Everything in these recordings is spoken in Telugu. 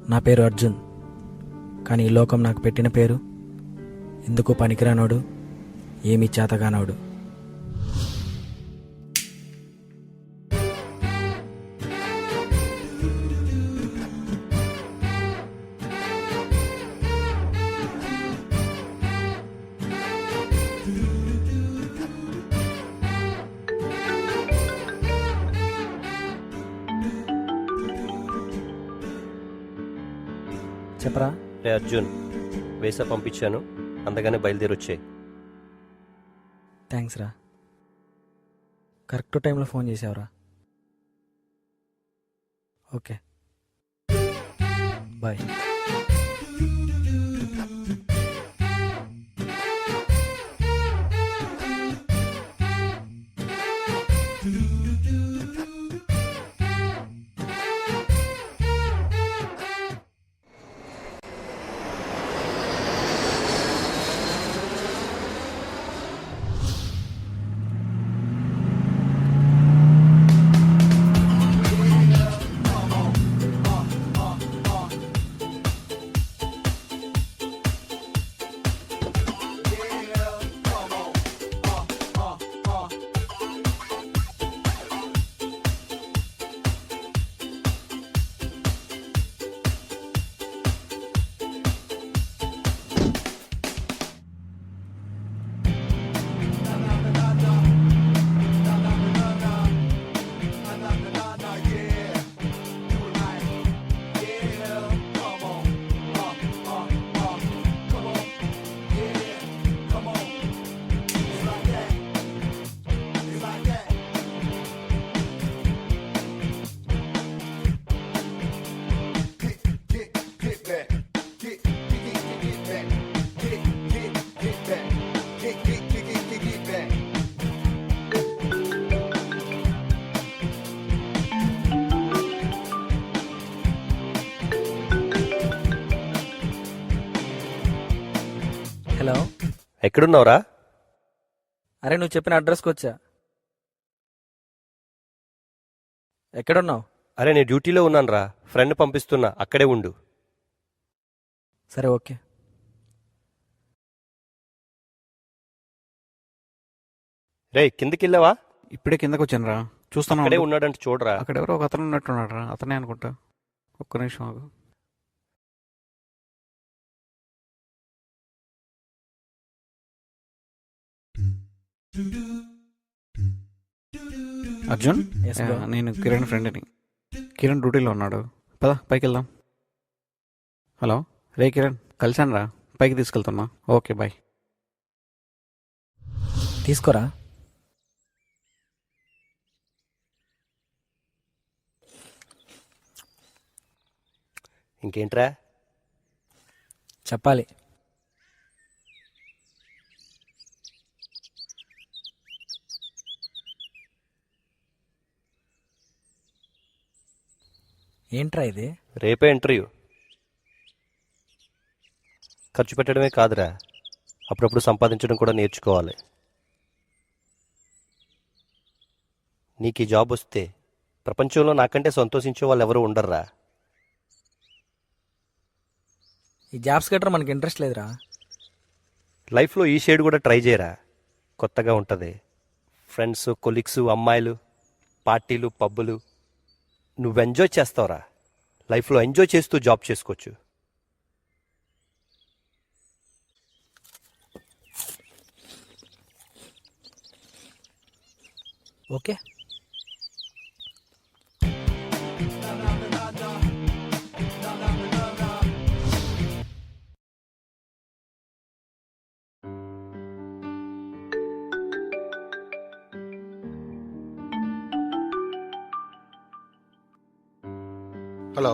నా పేరు అర్జున్. కానీ ఈ లోకం నాకు పెట్టిన పేరు ఎందుకు పనికిరానోడు, ఏమీ చేతగానోడు. చెప్పరా. రే అర్జున్, వేసా పంపించాను, అందగానే బయలుదేరి వచ్చాయి. థ్యాంక్స్ రా, కరెక్ట్ టైంలో ఫోన్ చేసావురా. Okay bye. హలో, ఎక్కడున్నావురా? అరే నువ్వు చెప్పిన అడ్రస్కి వచ్చా. ఎక్కడున్నావు? అరే నేను డ్యూటీలో ఉన్నాను రా, ఫ్రెండ్ పంపిస్తున్నా, అక్కడే ఉండు. సరే ఓకే. రే కిందకి వెళ్ళావా? ఇప్పుడే కిందకు వచ్చాను రా, చూస్తాను. అక్కడే ఉన్నాడంటే చూడరా. అక్కడ ఎవరో ఒక అతను ఉన్నట్టున్నాడు రా, అతనే అనుకుంటా. ఒక్క నిమిషం ఆగు. Arjun, Yes, bro. నేను కిరణ్ ఫ్రెండ్ని. కిరణ్ డ్యూటీలో ఉన్నాడు, పద పైకి వెళ్దాం. హలో రే కిరణ్, కలిసాను రా, పైకి తీసుకెళ్తున్నా. Okay bye. తీసుకోరా. ఇంకేంట్రా? చెప్పాలి. ఏంట్రా ఇది? రేపే ఇంటర్వ్యూ. ఖర్చు పెట్టడమే కాదురా, అప్పుడప్పుడు సంపాదించడం కూడా నేర్చుకోవాలి. నీకు ఈ జాబ్ వస్తే ప్రపంచంలో నాకంటే సంతోషించే వాళ్ళు ఎవరు ఉండర్రా. ఈ జాబ్స్ గట్రా మనకి ఇంట్రెస్ట్ లేదురా. లైఫ్లో ఈ షేడ్ కూడా ట్రై చేయరా, కొత్తగా ఉంటుంది. ఫ్రెండ్స్, కొలీగ్స్, అమ్మాయిలు, పార్టీలు, పబ్బులు. నువ్వు ఎంజాయ్ చేస్తావురా. లైఫ్లో ఎంజాయ్ చేస్తూ జాబ్ చేసుకోవచ్చు. ఓకే. హలో,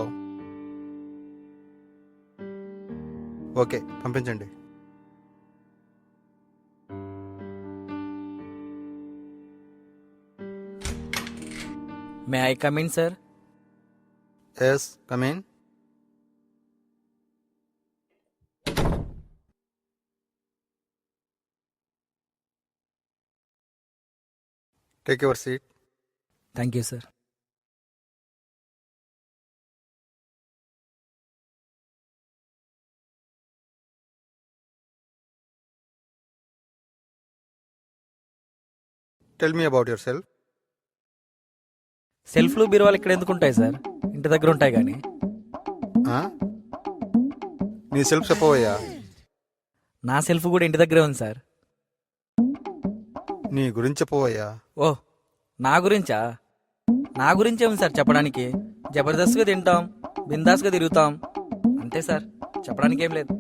ఓకే పంపించండి. May I come in sir? Yes, come in. Take your seat. Thank you sir. Tell me about yourself. సెల్ఫ్లు బీరువాలు ఇక్కడ ఎందుకు ఉంటాయి సార్? ఇంటి దగ్గర ఉంటాయి కానీ. నీ సెల్ఫ్ చెప్పవయ్యా. నా సెల్ఫ్ కూడా ఇంటి దగ్గరే ఉంది సార్. నీ గురించి చెప్పవయ్యా. ఓ, నా గురించా? నా గురించే ఉంది సార్ చెప్పడానికి. జబర్దస్త్గా తింటాం, బిందాస్గా తిరుగుతాం, అంతే సార్. చెప్పడానికి ఏం లేదు.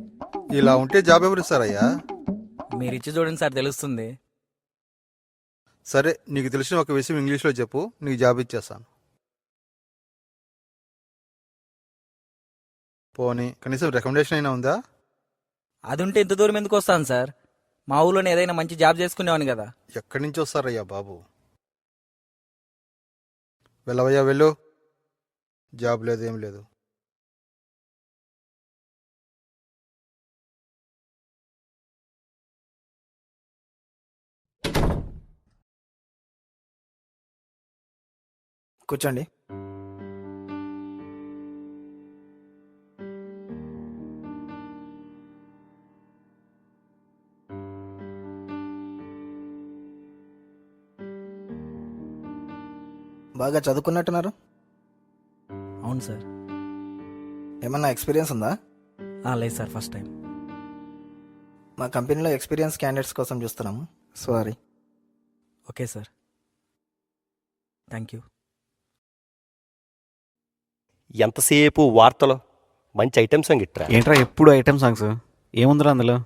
ఇలా ఉంటే జాబ్ ఎవరు ఇస్తారయ్యా? మీరిచ్చి చూడండి సార్, తెలుస్తుంది. సరే, నీకు తెలిసిన ఒక విషయం ఇంగ్లీష్లో చెప్పు, నీకు జాబ్ ఇచ్చేస్తాను. పోనీ కనీసం రికమెండేషన్ అయినా ఉందా? అది ఉంటే ఇంత దూరం ఎందుకు వస్తాను సార్? మా ఊళ్ళోనే ఏదైనా మంచి జాబ్ చేసుకునేవాని కదా. ఎక్కడి నుంచి వస్తారయ్యా బాబు? వెళ్ళవయ్యా వెళ్ళు. జాబ్ లేదు, ఏం లేదు. కూర్చోండి. బాగా చదువుకున్నట్టున్నారు. అవును సార్. ఏమన్నా ఎక్స్పీరియన్స్ ఉందా? లేదు సార్, ఫస్ట్ టైం. మా కంపెనీలో ఎక్స్పీరియన్స్ క్యాండిడేట్స్ కోసం చూస్తున్నాము. Sorry. Okay sir, thank you. ఎంతసేపు వార్తలు, మంచి ఐటెం సాంగ్ ఇట్రా. ఏంట్రా ఎప్పుడు ఐటమ్ సాంగ్స్? ఏముందిరా అందులో?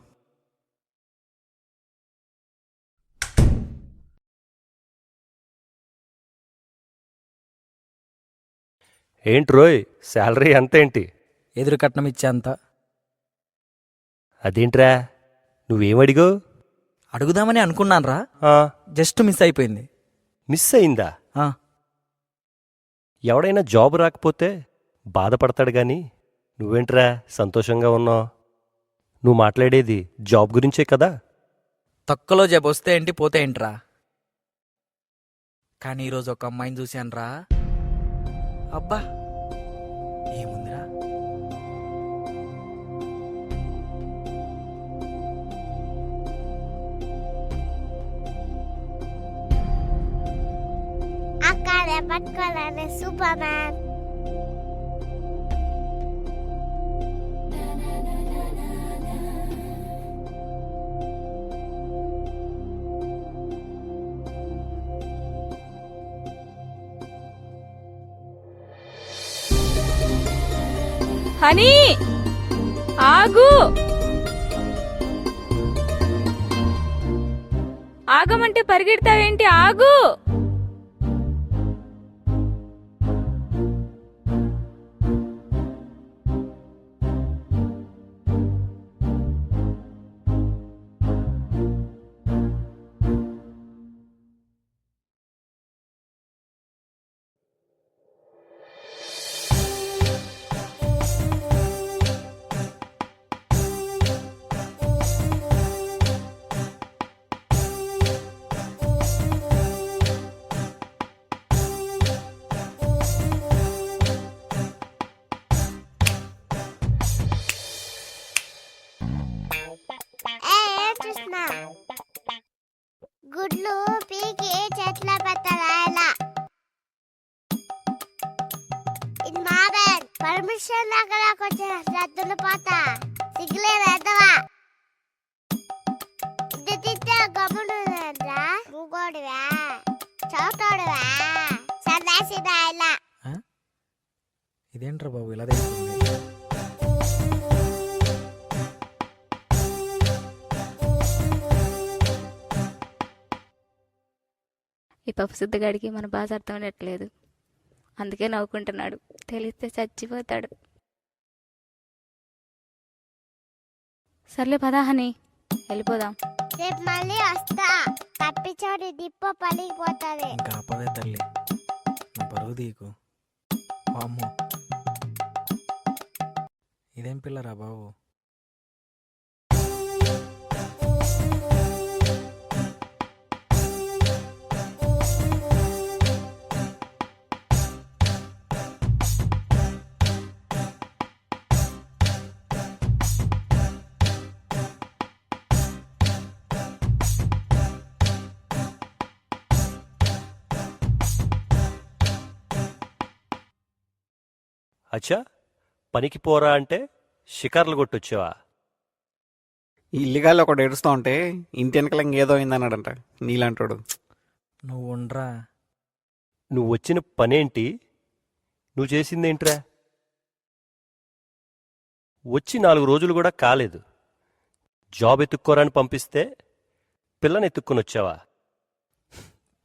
ఏంటి రోయ్, శాలరీ అంతేంటి? ఎదురు కట్నం ఇచ్చే అంత. అదేంట్రా, నువ్వేమడిగో? అడుగుదామని అనుకున్నాను రా, జస్ట్ మిస్ అయిపోయింది. మిస్ అయిందా? ఆ, ఎవడైనా జాబ్ రాకపోతే బాధపడతాడు గాని నువ్వేంట్రా సంతోషంగా ఉన్నావు? నువ్వు మాట్లాడేది జాబ్ గురించే కదా. తక్కువలో జాబ్ వస్తే ఏంటి, పోతే ఏంట్రా. కానీ ఈరోజు ఒక అమ్మాయిని చూశాను రా, అబ్బా ఏముందిరా. అక్కడే పట్టుకోవాలని సూపర్ మ్యాన్. హనీ, ఆగు. ఆగమంటే పరిగెడతావేంటి? ఆగు. ఏం చూస్తున్నా? గుడ్లు పీకి చెట్ల పెట్టాలా? ఇది మా బ్యాగ్. పర్మిషన్ దగ్గర కొంచెం శ్రద్ధలు పోతా. సిగ్గులే వెదవా. ఇది తిట్టే గమ్మునురా. మూగోడివా, చౌటోడివా, సన్నాసి నాయలా. ఇదేంట్రా బాబు ఇలా తెలుస్తుంది? ఈ పప్పు సిద్ధగాడికి మన బాధ అర్థమయ్యట్లేదు, అందుకే నవ్వుకుంటున్నాడు. తెలిస్తే చచ్చిపోతాడు. సర్లే పదా హనీ, వెళ్ళిపోదాం. రేపు మళ్ళీ వస్తా. తప్పిచోడి దిప్ప పలిగిపోతుంది. ఇంకా ఆపవే తల్లి, నా పరువు తీకు. అమ్మో, ఇదేం పిల్లరా బాబు. అచ్చా, పనికి పోరా అంటే షికార్లు కొట్టొచ్చావా? ఈ ఇల్లిగాల్లో ఒకటి ఏడుస్తూ ఉంటే ఇంటి వెనకాల ఇంకేదో అయిందన్నాడంట నీలాంటోడు. నువ్వు ఉండరా. నువ్వు వచ్చిన పనేంటి? నువ్వు చేసిందేంట్రా? వచ్చి 4 రోజులు కూడా కాలేదు. జాబ్ ఎత్తుక్కోరని పంపిస్తే పిల్లని ఎత్తుక్కొని వచ్చావా?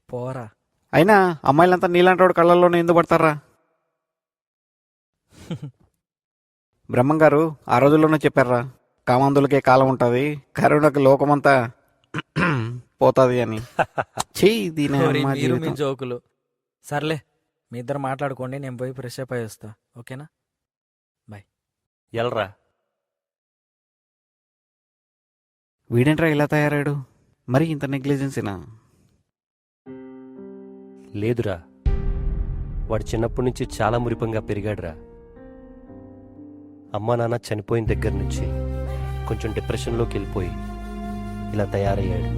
పోరా. అయినా అమ్మాయిలంతా నీలాంటోడు కళ్ళల్లోనే ఎందుకు పడతారా? బ్రహ్మం గారు ఆ రోజుల్లోనే చెప్పారా, కామందులకే కాలం ఉంటుంది, కరుణకి లోకమంతా పోతుంది అని. చెయ్యి దీని ఓరి అమ్మ మీరు మీ జీవితం. జోకులు. సర్లే, మీ ఇద్దరు మాట్లాడుకోండి, నేను పోయి ఫ్రెష్ అప్ అయి వస్తా. ఓకేనా? ఎల్రా. వీడేంట్రా ఇలా తయారాడు? మరి ఇంత నెగ్లిజెన్సీనా? లేదురా, వాడు చిన్నప్పటి నుంచి చాలా మురిపంగా పెరిగాడురా. అమ్మా నాన్న చనిపోయిన దగ్గర నుంచి కొంచెం డిప్రెషన్లోకి వెళ్ళిపోయి ఇలా తయారయ్యాడు.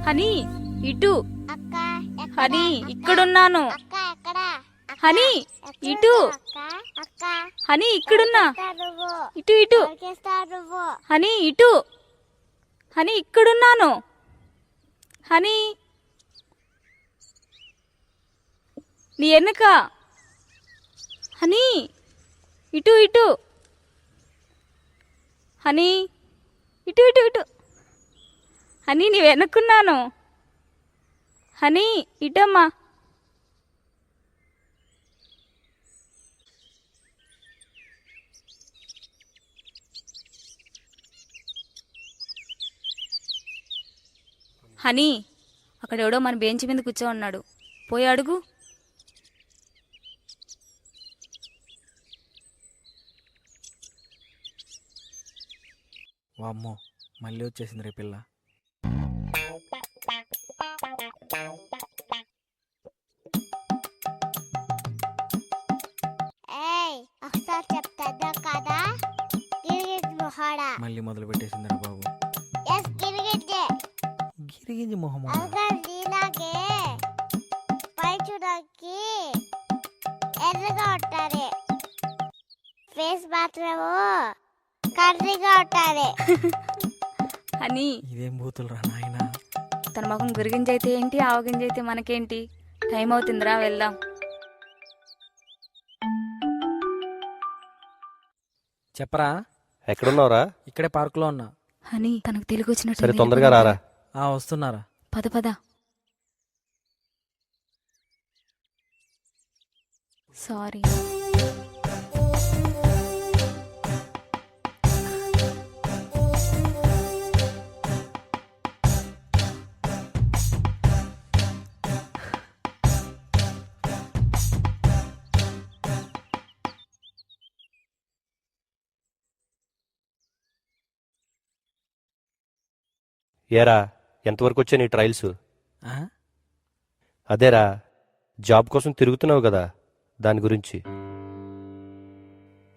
హనీ ఇటు. అక్క ఎక్కడ? హనీ ఇక్కడున్నాను. అక్క ఎక్కడ? అక్క, హనీ ఎక్కడ ఇటు. అక్క? అక్క హనీ ఇక్కడున్నా. ఎక్కడ నువ్వు? ఇటు ఇటు. దొరికేస్తావు నువ్వు. హనీ ఇటు. హనీ ఇక్కడున్నాను. హనీ నీ వెనక. హనీ ఇటు ఇటు. హనీ ఇటు ఇటు ఇటు. హనీ నీ వెనక్కున్నాను. హనీ ఇటమ్మా. హనీ అక్కడెవడో మన బెంచ్ మీద కూర్చో ఉన్నాడు, పోయి అడుగు. వామ్మో, మళ్ళీ వచ్చేసింది రే పిల్ల. ఏయ్, ఒకసారి చెప్తాను కదా, గిరిగిట్ మొహాడా. మళ్ళీ మొదలు పెట్టేసిందిరా బాబు. ఎస్, గిరిగిట్టే. గిరిగింజి మొహం. అంకల్ నీలాగే పై చూడకి ఎర్రగా ఉంటారు, ఫేస్ మాత్రము కర్రీగా ఉంటారు. హనీ ఇదేం బూతులు రా నాయన. తన ముఖం గురిగింజైతే ఏంటి, ఆవగింజైతే మనకేంటి? టైం అవుతుందిరా, వెళ్దాం. చెప్పరా. ఎక్కడున్నావురా? ఇక్కడే పార్కులో ఉన్నా. హనీ తనకు తెలుగు వచ్చినట్టు. సరే తొందరగా రారా. వస్తున్నారా. పద పద. సారీ. ఏరా, ఎంతవరకు వచ్చా నీ ట్రయల్స్? ఆ? అదేరా, జాబ్ కోసం తిరుగుతున్నావు కదా, దాని గురించి.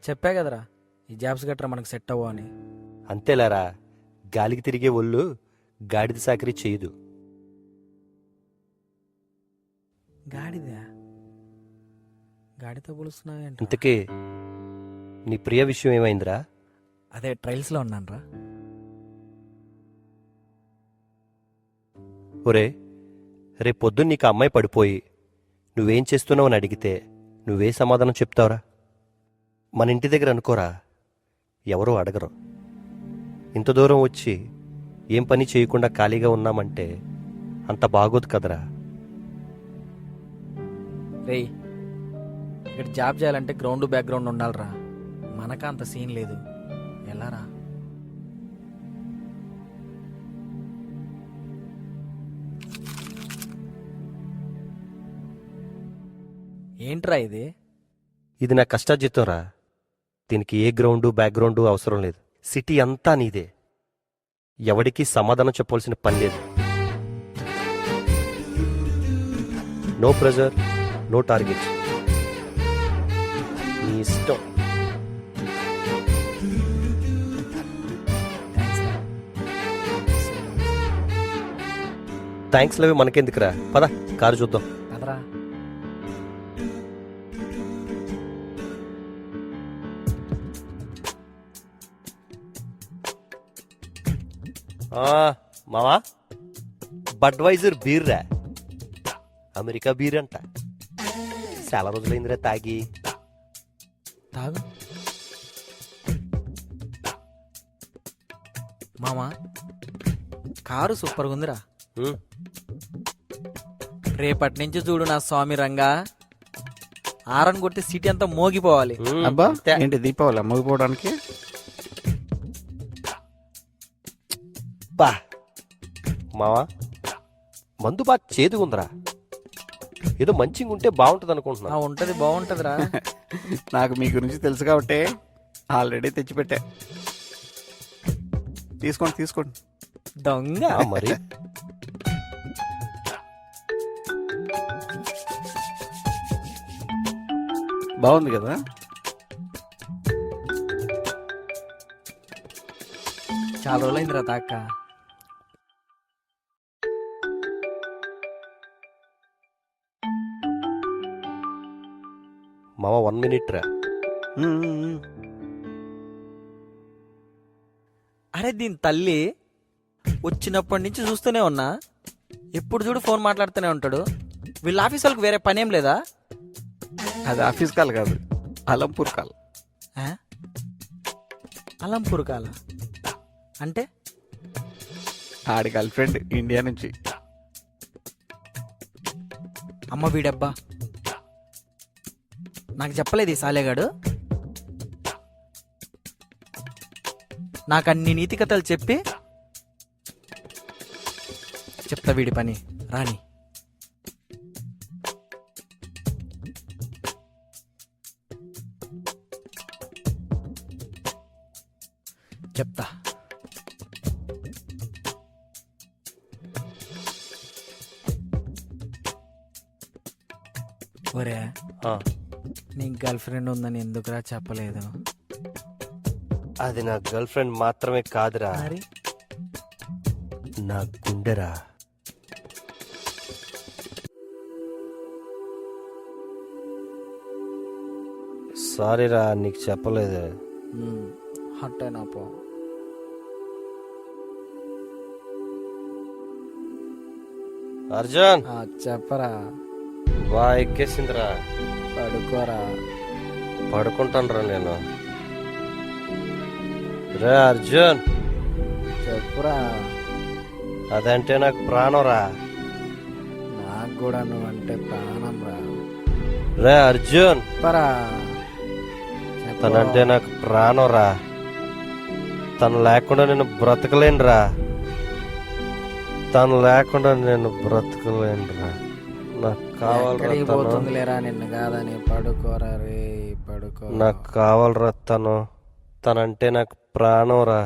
చెప్పా కదరా, ఈ జాబ్స్ గట్రా మనకు సెట్ అవ్వ అని. అంతేలేరా, గాలికి తిరిగే ఒళ్ళు గాడిద సాకరీ చేయదు. గాడిదా? గాడితో పోలుస్తున్నావేంటి? ఇంతకీ నీ ప్రియ విషయం ఏమైందిరా? అదే ట్రయల్స్లో ఉన్నాను రా. ఒరే, రేపు పొద్దున్న నీకు అమ్మాయి పడిపోయి నువ్వేం చేస్తున్నావు అని అడిగితే నువ్వే సమాధానం చెప్తావురా? మన ఇంటి దగ్గర అనుకోరా, ఎవరూ అడగరు. ఇంత దూరం వచ్చి ఏం పని చేయకుండా ఖాళీగా ఉన్నామంటే అంత బాగోదు కదరా. రేయ్, ఇక్కడ జాబ్ చేయాలంటే గ్రౌండ్ బ్యాక్గ్రౌండ్ ఉండాలిరా. మనక అంత సీన్ లేదు. ఎలారా? ఏంట్రా ఇది? ఇది నా కష్టార్జితంరా. దీనికి ఏ గ్రౌండు బ్యాక్గ్రౌండు అవసరం లేదు. సిటీ అంతా నీదే. ఎవడికి సమాధానం చెప్పవలసిన పని లేదు. No pressure, no target. నీ ఇష్టం. థ్యాంక్స్ లవి మనకెందుకురా, పద కారు చూద్దాం. కదరా. మావా బడ్వైజర్ బీర్ రా, అమెరికా బీర్ అంట. చాలా రోజులైందిరా తాగి. తాగు మామా, కారు సూపర్గా ఉందిరా. ఉమ్, రేపటి నుంచి చూడు నా స్వామి రంగా, ఆరన్ కొట్టి సిటీ అంతా మోగిపోవాలి. ఉమ్, అబ్బా అంతే. ఏంటి దీపావళి అమ్మగిపోవడానికి? బా మావా, మందు బాగా చేదుగుందిరా. ఏదో మంచిగా ఉంటే బాగుంటుంది అనుకుంటున్నా. ఉంటది, బాగుంటదిరా. నాకు మీ గురించి తెలుసు కాబట్టి ఆల్రెడీ తెచ్చిపెట్టా. తీసుకోండి తీసుకోండి. దొంగ. మరి బాగుంది కదా? చాలా రోజులైందిరా తాక. మావా 1 minute రా. ఉమ్, ఉమ్, ఉమ్. అరే దీని తల్లి, వచ్చినప్పటి నుంచి చూస్తూనే ఉన్నా, ఎప్పుడు చూడు ఫోన్ మాట్లాడుతూనే ఉంటాడు. వీళ్ళ ఆఫీస్ వాళ్ళకి వేరే పని ఏం లేదా? అది ఆఫీస్ కాల్ కాదు, అలంపూర్ కాల్. ఆ? అలంపూర్ కాల అంటే? ఆడి గర్ల్ ఫ్రెండ్ ఇండియా నుంచి. అమ్మ వీడబ్బా, నాకు చెప్పలేదు ఈ సాలేగాడు. నాకు అన్ని నీతి కథలు చెప్పి చెప్తా వీడి పని రాని. చెప్తా. ఒరే, ఆ, నీకు గర్ల్ ఫ్రెండ్ ఉందని ఎందుకురా చెప్పలేదు? అది నా గర్ల్ ఫ్రెండ్ మాత్రమే కాదురా, మరి నా గుండెరా. సారీరా, నీకు చెప్పలేదు. హట్టైనా పో. అర్జున్ చెప్పరా. బాగా ఎక్కేసిందిరా. పడుకోరా. పడుకుంటానురా నేను. రే అర్జున్, చెప్పురా. అదంటే నాకు ప్రాణంరా. నాకు కూడా నువ్వంటే ప్రాణం రా. రే అర్జున్, చెప్పరా. తనంటే నాకు ప్రాణంరా. తను లేకుండా నేను బ్రతకలేనురా. తను లేకుండా నేను బ్రతకలేనురా. నాకు కావాలరా ఎక్కడికి తను. పోతుంది లేరా నిన్ను కాదని. పడుకోరా రే, పడుకో. నాకు కావాలరా తను. తనంటే నాకు ప్రాణంరా.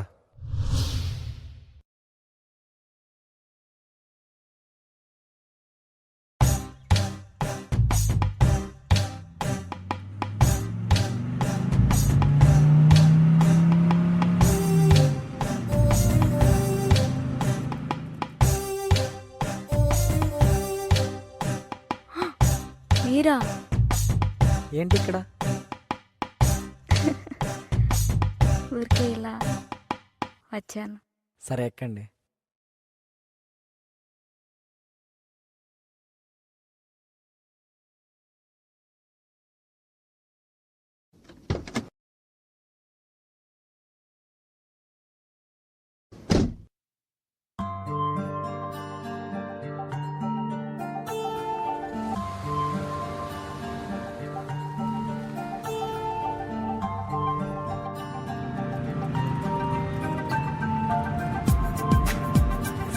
మీరా? ఏంటి ఇక్కడ? ఊరికే ఇలా వచ్చాను. సరే ఎక్కండి.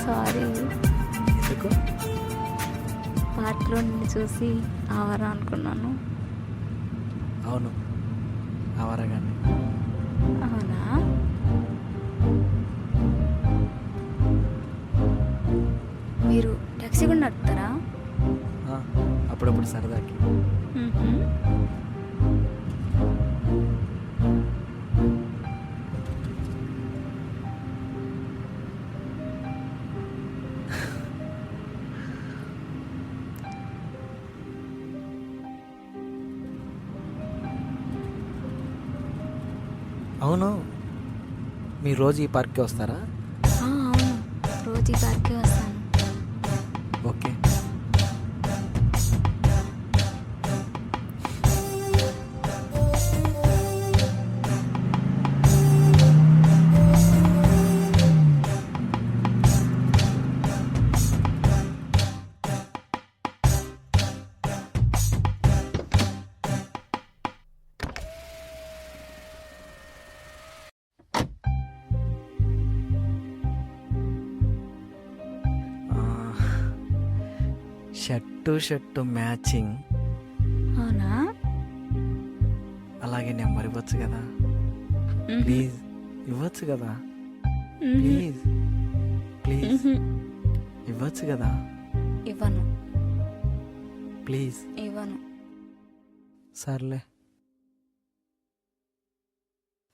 సారీ, ఎందుకు? పార్క్లో నిన్ను చూసి ఆవరా అనుకున్నాను. అవును, అవరగానే. అవునా? మీరు టాక్సీ కూడా నడుపుతారా? అప్పుడప్పుడు సరదాకి. మ్మ్హ్మ్. అవును, మీరు రోజు ఈ పార్క్కి వస్తారా? అవును, రోజు ఈ పార్క్కి వస్తాను. ఓకే. Shirt matching. అవునా? అలాగే నెంబర్ ఇవ్వచ్చు కదా మ్మ్. ప్లీజ్, ఇవ్వచ్చు కదా మ్మ్. ప్లీజ్ ప్లీజ్ మ్మ్. ఇవ్వచ్చు కదా ఇవ్వను, ప్లీజ్. ఇవ్వను. సర్లే.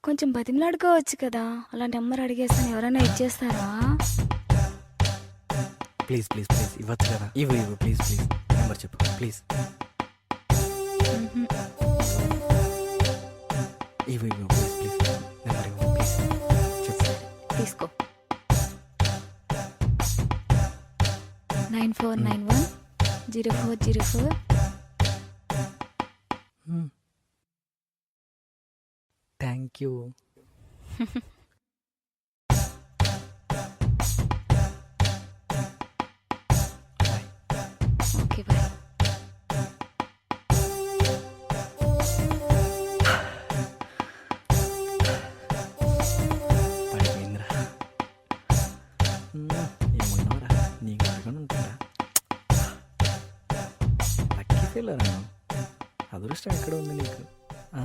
కొంచెం బతిమలాడుకోవచ్చు కదా. అలా నెంబర్ అడిగేస్తాను, ఎవరైనా ఇచ్చేస్తారా? ప్లీజ్ ప్లీజ్ ప్లీజ్ ఇవ్వచ్చు కదా. ఇవ్వు ప్లీజ్ ప్లీజ్. నెంబర్ చెప్పు ప్లీజ్. మ్మ్. ఇవ్వు ప్లీజ్ ప్లీజ్. నెంబర్ ఇవ్వు ప్లీజ్. చెప్పు. తీసుకో. 94910404. Thank you. Okay bye. పడిపోయిందిరా. ఏమన్నావురా? నీకు అడగను ఉంటారా? లక్కీ ఫీలరా? అదృష్టం ఎక్కడ ఉంది నీకు? ఆ?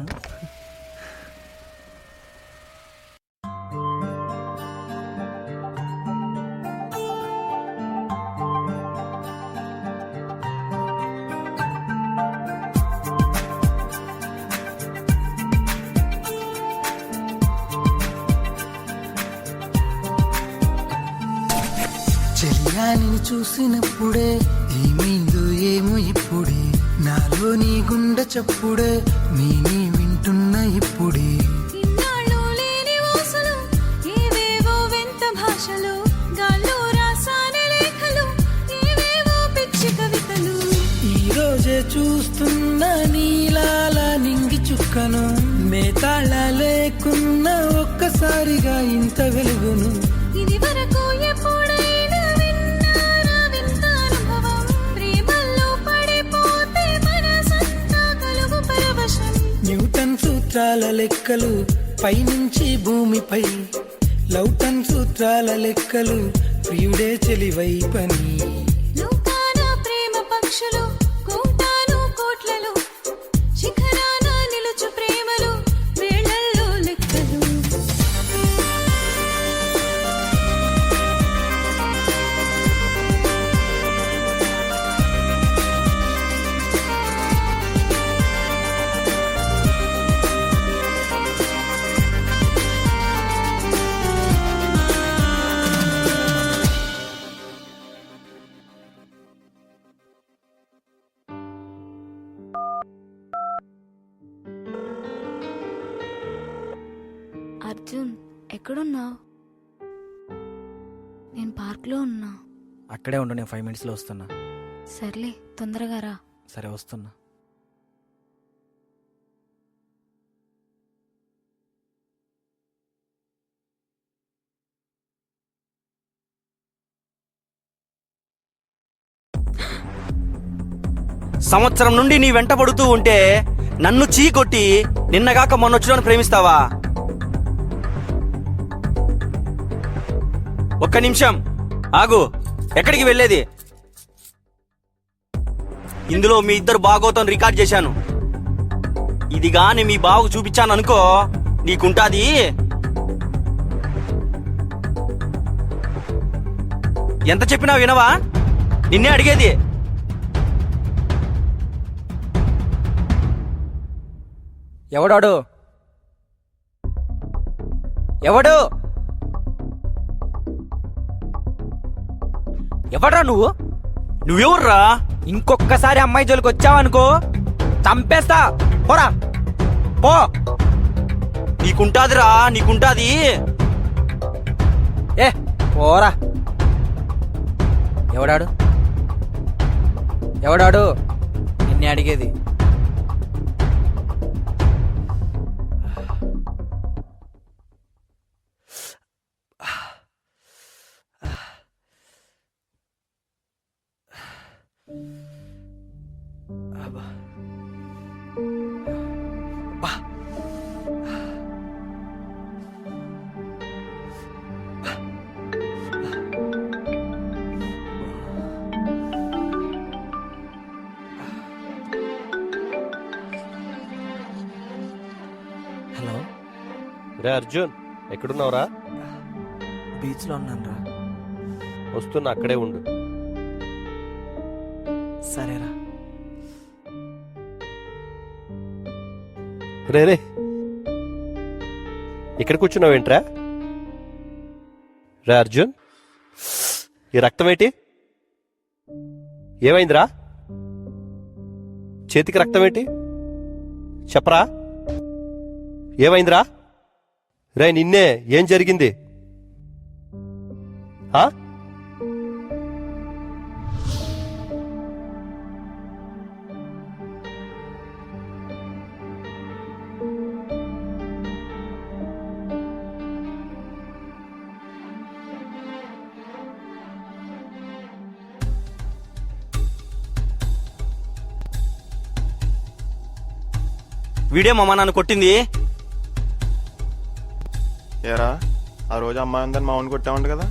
చెల్లాని చూసినప్పుడే ఏమైందో ఏమో ఇప్పుడే, నాలో నీ గుండె చప్పుడే నేనే వింటున్నా ఇప్పుడే. ఇన్నాళ్ళు లేని ఊసులు, ఏవేవో వింత భాషలు, గాల్లో రాసానే లేఖలు, ఏవేవో పిచ్చి కవితలు. ఈ రోజే చూస్తున్నా నీలాల నింగి చుక్కను, మేతాళ లేకున్నా ఒక్కసారిగా ఇంత వెలుగును. ఇది వరకు ఎప్పుడైనా విన్నారా వింత అనుభవం, ప్రేమల్లో పడిపోతే మనసంతా కలుగు పరవశం. న్యూటన్ సూత్రాల లెక్కలు పైనుంచి భూమిపై, లౌటన్ సూత్రాల లెక్కలు ప్రియుడే చెలివై పని. లోకాన ప్రేమ పక్షులు, కోటాను కోట్లలు, శిఖరాన నిలుచు ప్రేమలు, వేళల్లో లెక్కలు. అర్జున్, ఎక్కడున్నావు? నేను పార్క్లో ఉన్నా. అక్కడే ఉండు, నేను 5 minutesలో వస్తున్నా. సర్లే, తొందరగా రా. సరే వస్తున్నా. సంవత్సరం నుండి నీ వెంట పడుతూ ఉంటే నన్ను చీకొట్టి నిన్నగాక మొన్నొచ్చిన ప్రేమిస్తావా? ఒక్క నిమిషం ఆగు. ఎక్కడికి వెళ్ళేది? ఇందులో మీ ఇద్దరు బాగోతం రికార్డ్ చేశాను. ఇది గాని మీ బావకు చూపించాను అనుకో, నీకుంటాది. ఎంత చెప్పినా వినవా? నిన్నే అడిగేది. ఎవడాడు? ఎవడు? ఎవడ్రా నువ్వు? నువ్వెవర్రా? ఇంకొక్కసారి అమ్మాయి జోలికి వచ్చావనుకో చంపేస్తా. పోరా పో. నీకుంటాదిరా, నీకుంటాది. ఏ పోరా. ఎవడాడు ఎవడాడు నిన్నే అడిగేది. హలో, రే అర్జున్, ఎక్కడున్నావురా? బీచ్లో ఉన్నాను రా. వస్తున్నా, అక్కడే ఉండు. సరేరా. రే రే, ఇక్కడ కూర్చున్నావేంట్రా? రే అర్జున్, ఈ రక్తం ఏంటి? ఏమైందిరా? చేతికి రక్తం ఏంటి? చెప్పరా, ఏమైందిరా? రే నిన్నే, ఏం జరిగింది? ఆ? వీడే మా నాన్న కొట్టింది. ఏరా, ఆ రోజు అమ్మాయి ఉందని మా వాడిని కొట్టామంట కదా,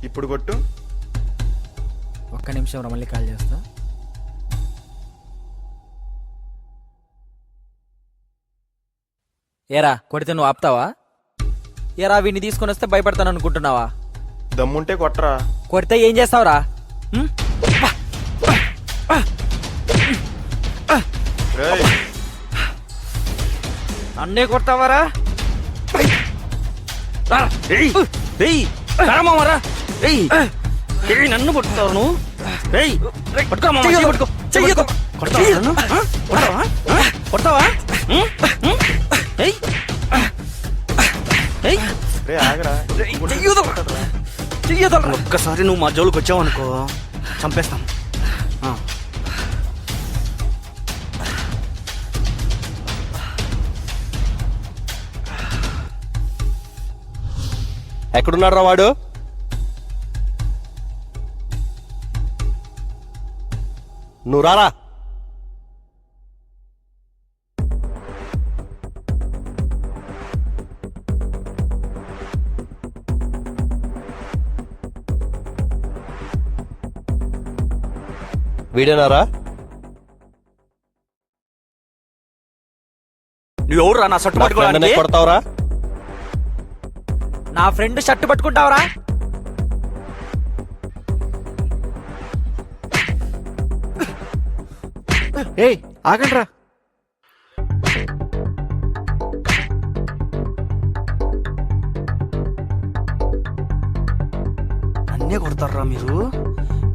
ఇప్పుడు కొట్టు. ఒక్క నిమిషం రా, మళ్ళీ కాల్ చేస్తా. ఏరా, కొడితే నువ్వు ఆపుతావా? ఏరా, వీడిని తీసుకొని వస్తే భయపడతాను అనుకుంటున్నావా? దమ్ముంటే కొట్టరా. కొడితే ఏం చేస్తావురా? రేయ్, నన్నే కొడతావారా? నన్ను కొడతావు నువ్వు? కొడతావా? రే ఆగరా. ఒక్కసారి నువ్వు మా జోలికి వచ్చావు అనుకో, చంపేస్తాం. ఎక్కడున్నాడు రా వాడు? నువ్వు రారా. వీడేనారా? నువ్వెవరురా నా షర్ట్ పట్టుకోవడానికి? కొడతావురా? నా ఫ్రెండ్ షర్ట్ పట్టుకుంటావరా? ఏయ్ ఆగండి రా. నన్నే కొడతారా మీరు?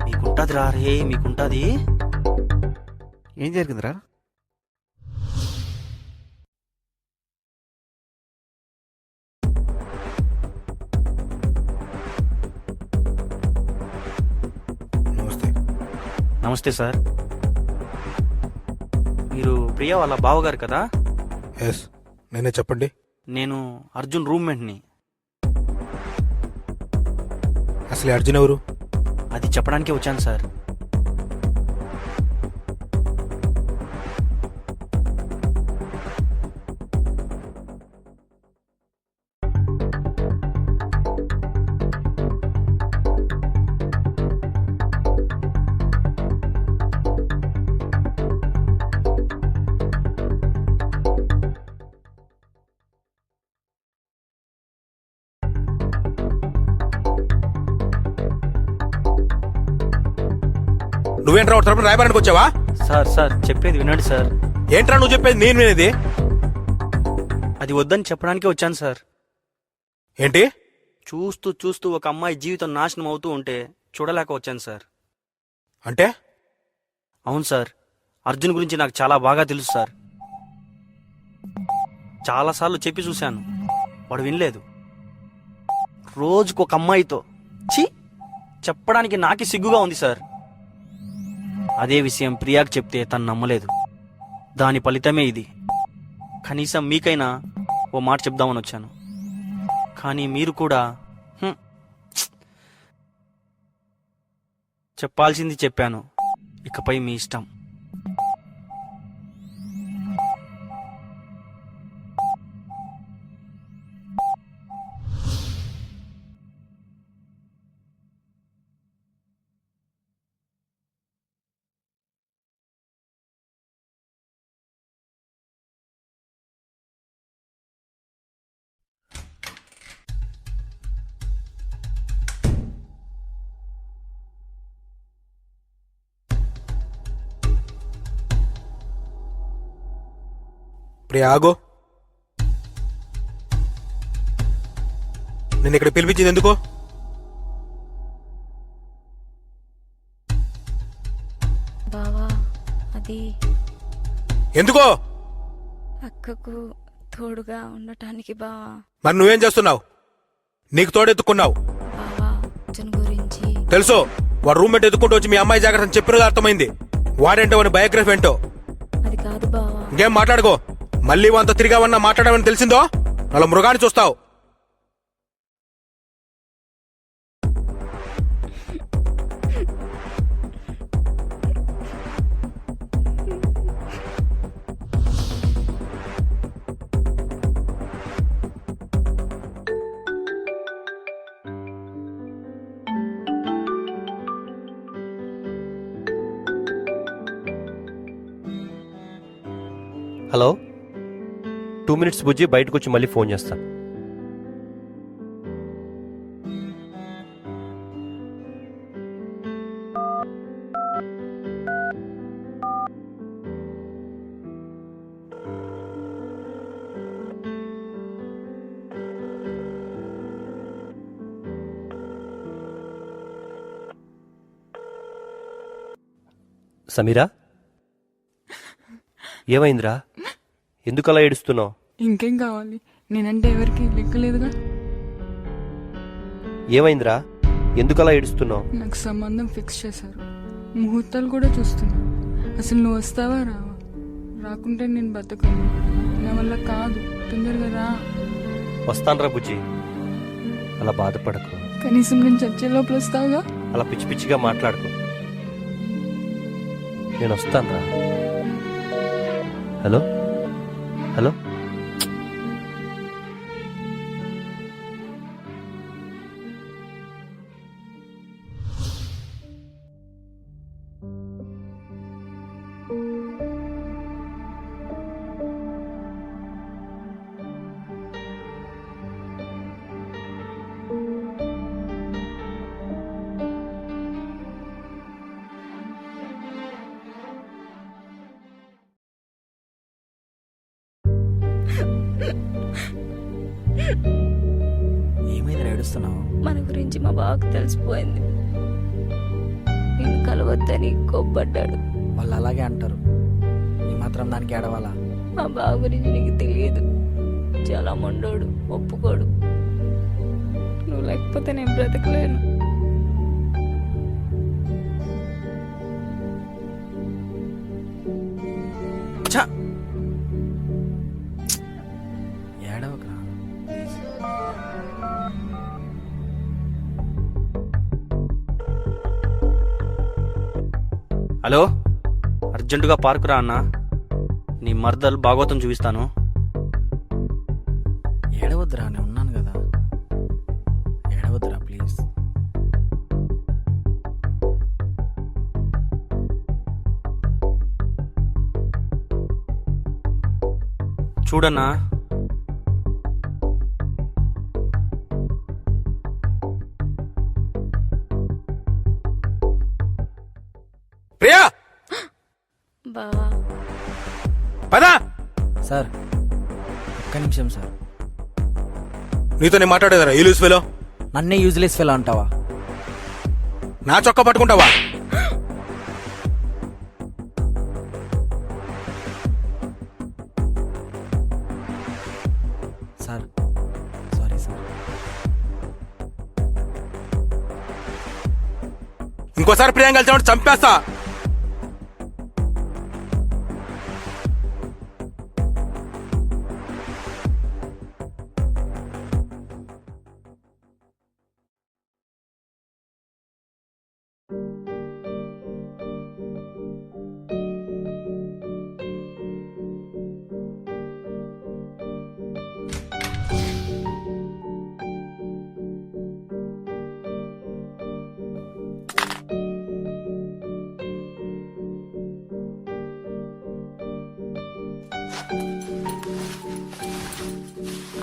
మీకుంటది రా రే, మీకుంటది. ఏం జరిగిందిరా? నమస్తే. నమస్తే సార్. మీరు ప్రియా వాళ్ళ బావగారు కదా? ఎస్, నేనే. చెప్పండి. నేను అర్జున్ రూమ్మేట్ని. అసలు అర్జున్ ఎవరు? అది చెప్పడానికే వచ్చాను సార్. నువ్వేంట్రా వాడి తరపున రాయబారానికి వచ్చావా? సార్ సార్ చెప్పేది వినండి సార్. ఏంట్రా నువ్వు చెప్పేది నేను వినేది? అది వద్దని చెప్పడానికే వచ్చాను సార్. ఏంటి? చూస్తూ చూస్తూ ఒక అమ్మాయి జీవితం నాశనం అవుతూ ఉంటే చూడలేక వచ్చాను సార్. అంటే? అవును సార్, అర్జున్ గురించి నాకు చాలా బాగా తెలుసు సార్. చాలాసార్లు చెప్పి చూశాను, వాడు వినలేదు. రోజుకు ఒక అమ్మాయితో ఛీ చెప్పడానికి నాకే సిగ్గుగా ఉంది సార్. అదే విషయం ప్రియాకి చెప్తే తను నమ్మలేదు. దాని ఫలితమే ఇది. కనీసం మీకైనా ఓ మాట చెప్దామని వచ్చాను. కానీ మీరు కూడా చెప్పాల్సింది చెప్పాను. ఇకపై మీ ఇష్టం. ప్రియా ఆగో. నేను ఇక్కడ పిలిపించింది ఎందుకో? బావా అది ఎందుకో? అక్కకు తోడుగా ఉండటానికి బావా. మరి నువ్వేం చేస్తున్నావు? నీకు తోడెత్తుకున్నావు. బావా అర్జున్ గురించి తెలుసు. వాడు రూమ్మేట్ ఎత్తుకుంటూ వచ్చి మీ అమ్మాయి జాగ్రత్త చెప్పినది అర్థమైంది. వాడేంటో వాడి బయోగ్రఫీ ఏంటో. అది కాదు బావా. ఇంకేం మాట్లాడుకో. మళ్ళీ వంత తిరిగావన్నా మాట్లాడమని తెలిసిందో అలా మృగాన్ని చూస్తావు. హలో, 2 minutes బుజ్జి, బయటకు వచ్చి మళ్ళీ ఫోన్ చేస్తాను. సమీరా, ఏమైందిరా? ఎందుకలా ఏడుస్తున్నావు? ఇంకేం కావాలి? నేనంటే ఎవరికి లెక్కలేదుగా. ఏమైందిరా? ఎందుకలా ఏడుస్తున్నావు? నాకు సంబంధం ఫిక్స్ చేశారు. ముహూర్తాలు కూడా చూస్తున్నా. అసలు నువ్వు వస్తావా రావా? రాకుంటే నేను బతకను. నా వల్ల కాదు. తొందరగా రా. వస్తానరా బుజ్జి, అలా బాధపడకు. కనీసం నేను చచ్చే లోపల వస్తావుగా? అలా పిచ్చి పిచ్చిగా మాట్లాడుకో. నేను వస్తానరా. హలో హలో, ఏమైంది ఏడుస్తున్నావు? మన గురించి మా బావకు తెలిసిపోయింది. నేను కలవద్దని కోప్పడ్డాడు. వాళ్ళు అలాగే అంటారు. ఈ మాత్రం దానికి ఏడవాలా? మా బావ గురించి నీకు తెలియదు. చాలా మొండోడు, ఒప్పుకోడు. నువ్వు లేకపోతే నేను బ్రతకలేను. ఏడవకరా. హలో, అర్జెంటుగా పార్కు రా అన్న. నీ మర్దలు భాగవతం చూపిస్తాను. ఏడవద్దురా, నేను ఉన్నాను కదా. ఏడవద్దురా ప్లీజ్. చూడన్నా, ప్రియా బావా పదా. సార్ ఒక్క నిమిషం సార్. నీతో నేను మాట్లాడేదరా ఈ లూస్ ఫెలో? నన్నే యూజ్లెస్ ఫెలో అంటావా? నా చొక్కా పట్టుకుంటావా? Sir sorry sir. ఇంకోసారి ప్రియాంక కలిసామంటే చంపేస్తా.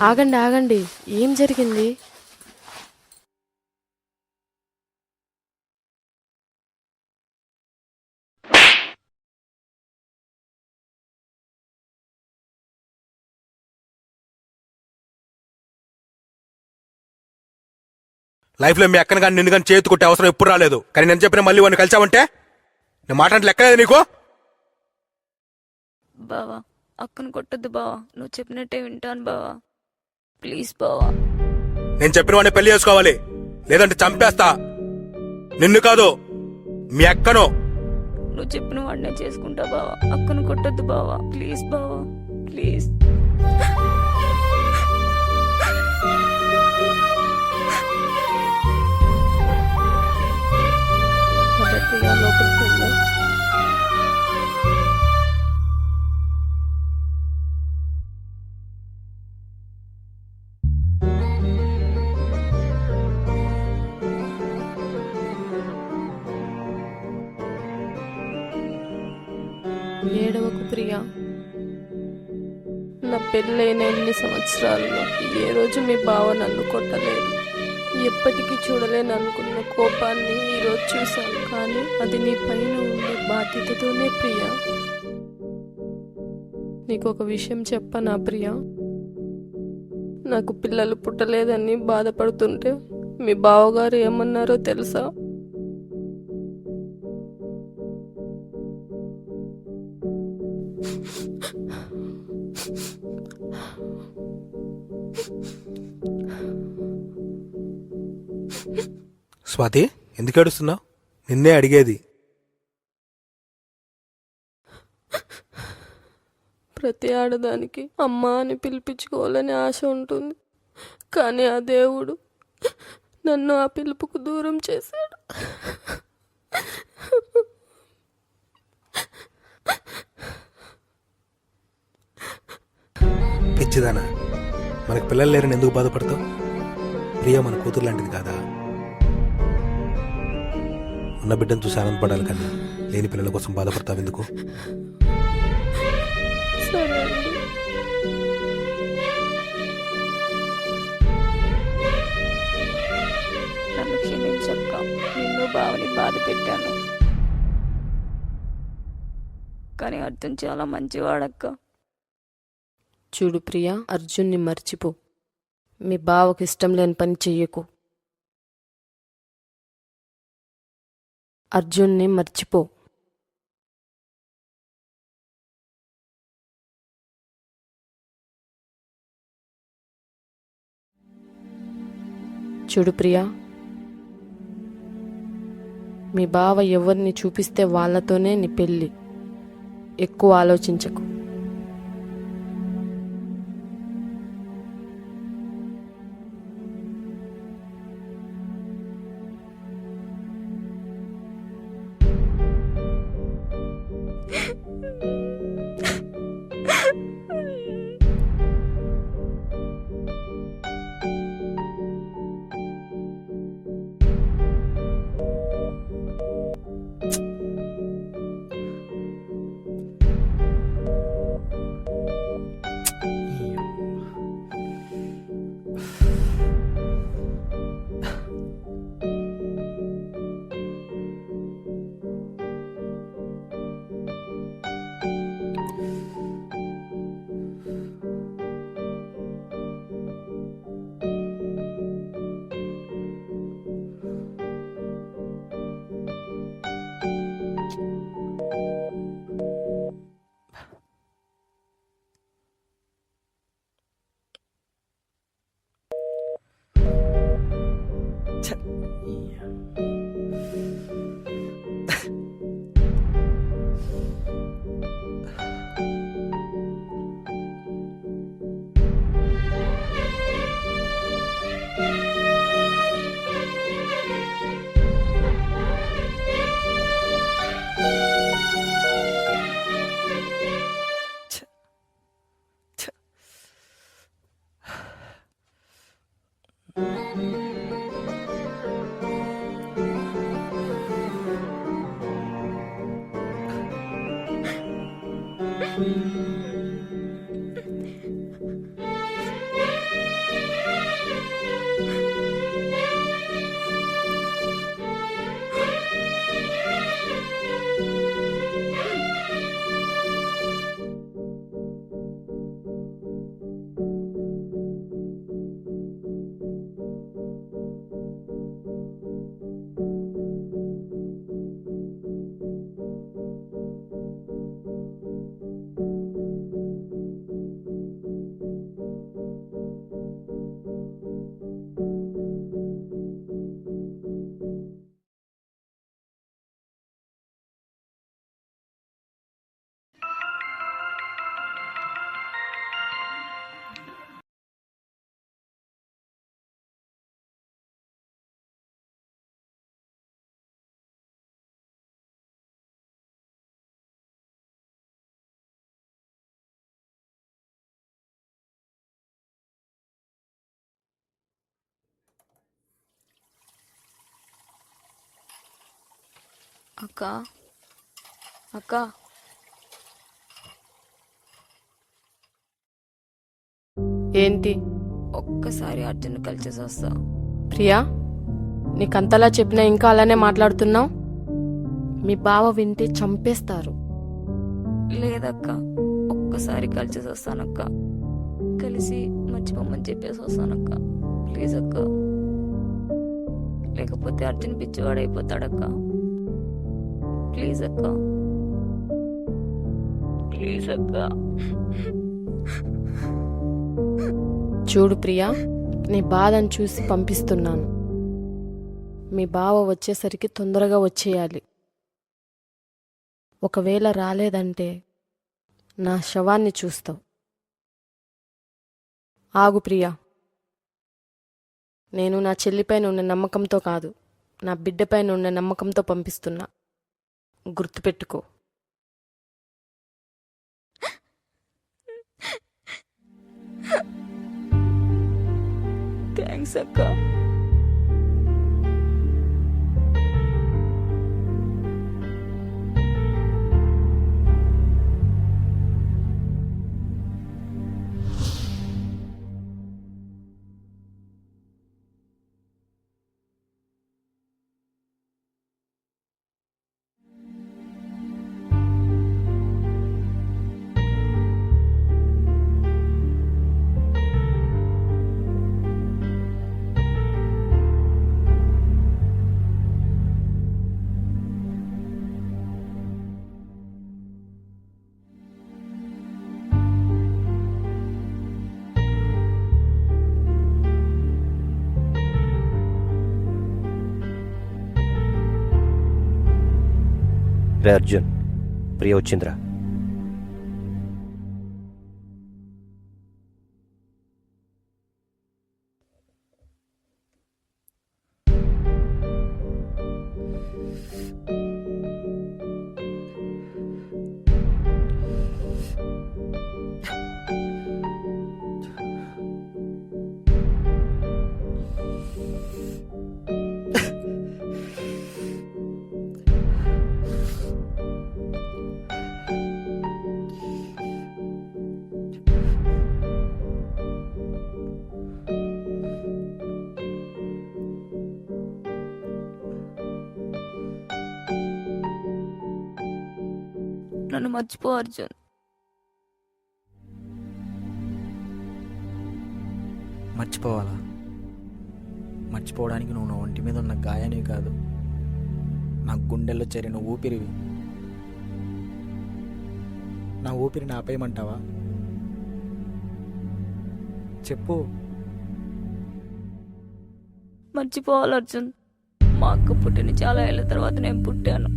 ఆగండి ఆగండి, ఏం జరిగింది? లైఫ్ లో మీ అక్కని కానీ నిన్ను కానీ చేతుకుంటే అవసరం ఎప్పుడు రాలేదు. కానీ నేను చెప్పిన మళ్ళీ వాడిని కలిసావంటే నేను మాట్లాడి లెక్కలేదు నీకు. బావా, అక్కను కొట్టద్దు బావా, నువ్వు చెప్పినట్టే వింటాను బావా, ప్లీజ్ బావా. నేను చెప్పిన వాడిని పెళ్లి చేసుకోవాలి, లేదంటే చంపేస్తా. నిన్ను కాదు, మీ అక్కను. నువ్వు చెప్పిన వాడినే చేసుకుంటా బావా, అక్కను కొట్టద్దు బావా, ప్లీజ్ బావా, ప్లీజ్. లోపలికి వెళ్ళు. ఏడవకు ప్రియా, నా పెళ్ళైన ఎన్ని సంవత్సరాల్లో ఏ రోజు మీ బావ నన్ను కొట్టలేదు. ఎప్పటికీ చూడలేను అనుకున్న కోపాన్ని ఈరోజు చూశాను, కానీ అది నీ పైన ఉండే బాధ్యతతోనే ప్రియా. నీకు ఒక విషయం చెప్పనా ప్రియా? నాకు పిల్లలు పుట్టలేదని బాధపడుతుంటే మీ బావగారు ఏమన్నారో తెలుసా? స్వాతి, ఎందుకు ఏడుస్తున్నావు? నిన్నే అడిగేది. ప్రతి ఆడదానికి అమ్మ అని పిలిపించుకోవాలని ఆశ ఉంటుంది, కానీ ఆ దేవుడు నన్ను ఆ పిలుపుకు దూరం చేశాడు. పిచ్చిదానా, మనకు పిల్లలు లేరని ఎందుకు బాధపడతావు? ప్రియ మన కూతురు లాంటిది కాదా? ఉన్న బిడ్డను చూసి ఆనందపడాలి, కానీ లేని పిల్లల కోసం బాధపడతావు ఎందుకు? సరే అండి. నన్ను క్షమించక్క, నిన్ను బావని బాధ పెట్టాను, కానీ అర్జున్ చాలా మంచివాడక్క. చూడు ప్రియా, అర్జున్ని మర్చిపో. మీ బావకి ఇష్టం లేని పని చెయ్యకు. అర్జున్ని మర్చిపో. చూడు ప్రియా, మీ బావ ఎవరిని చూపిస్తే వాళ్ళతోనే నీ పెళ్ళి. ఎక్కువ ఆలోచించకు. అక్క అక్క ఏంటి ఒక్కసారి అర్జున్ కలిసేసి వస్తా. ప్రియా, నీకంతలా చెప్పినా ఇంకా అలానే మాట్లాడుతున్నావు. మీ బావ వింటే చంపేస్తారు. లేదక్క, ఒక్కసారి కలిసేసి వస్తానక్క. కలిసి మర్చిపోమని చెప్పేసి వస్తానక్క. ప్లీజ్ అక్క, లేకపోతే అర్జున్ పిచ్చివాడైపోతాడక్క. ప్లీజ్ అక్క, ప్లీజ్ అక్క. చూడు ప్రియా, నీ బాధను చూసి పంపిస్తున్నాను. మీ బావ వచ్చేసరికి తొందరగా వచ్చేయాలి. ఒకవేళ రాలేదంటే నా శవాన్ని చూస్తావు. ఆగు ప్రియా, నేను నా చెల్లిపైన ఉన్న నమ్మకంతో కాదు, నా బిడ్డపైన ఉన్న నమ్మకంతో పంపిస్తున్నా. గుర్తుపెట్టుకో. థ్యాంక్స్ అక్క. రే అర్జున్, ప్రియ వచ్చిందిరా. నన్ను మర్చిపో అర్జున్. మర్చిపోవాలా? మర్చిపోవడానికి నువ్వు నా ఒంటి మీద ఉన్న గాయానే కాదు, నా గుండెల్లో చేరిన ఊపిరివి. నా ఊపిరిని ఆపేయమంటావా? చెప్పు. మర్చిపోవాలి అర్జున్. మా అక్క పుట్టిన చాలా ఏళ్ళ తర్వాత నేను పుట్టాను.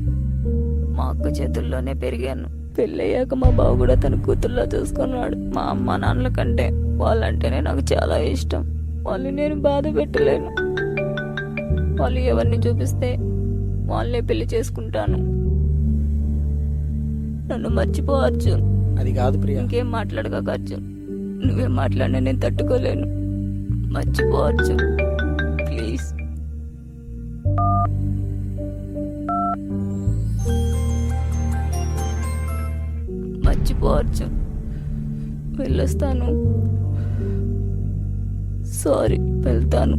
మా అక్క చేతుల్లోనే పెరిగాను. పెళ్ళయ్యాక మా బావ కూడా తన కూతుర్లా చూసుకున్నాడు. మా అమ్మ నాన్నల కంటే వాళ్ళంటేనే నాకు చాలా ఇష్టం. వాళ్ళని నేను బాధ పెట్టలేను. వాళ్ళు ఎవరిని చూపిస్తే వాళ్ళనే పెళ్లి చేసుకుంటాను. నన్ను మర్చిపో అర్జున్. అది కాదు ప్రియా. ఇంకేం మాట్లాడక అర్జున్. నువ్వేం మాట్లాడినా నేను తట్టుకోలేను. మర్చిపో అర్జున్, ప్లీజ్. మర్చిపో అర్జున్. వెళ్ళొస్తాను. సారీ, వెళ్తాను.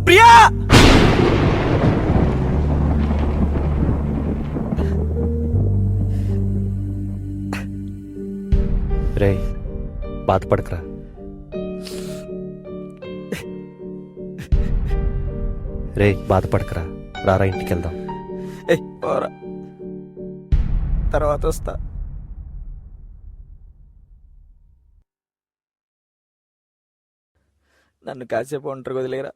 ప్రియా! రే, బాధపడకరా. రే, బాధపడకరా. రారా, ఇంటికి వెళ్దాం. తర్వాత వస్తా. నన్ను కాసేపు ఒంటరిగా వదిలేరా.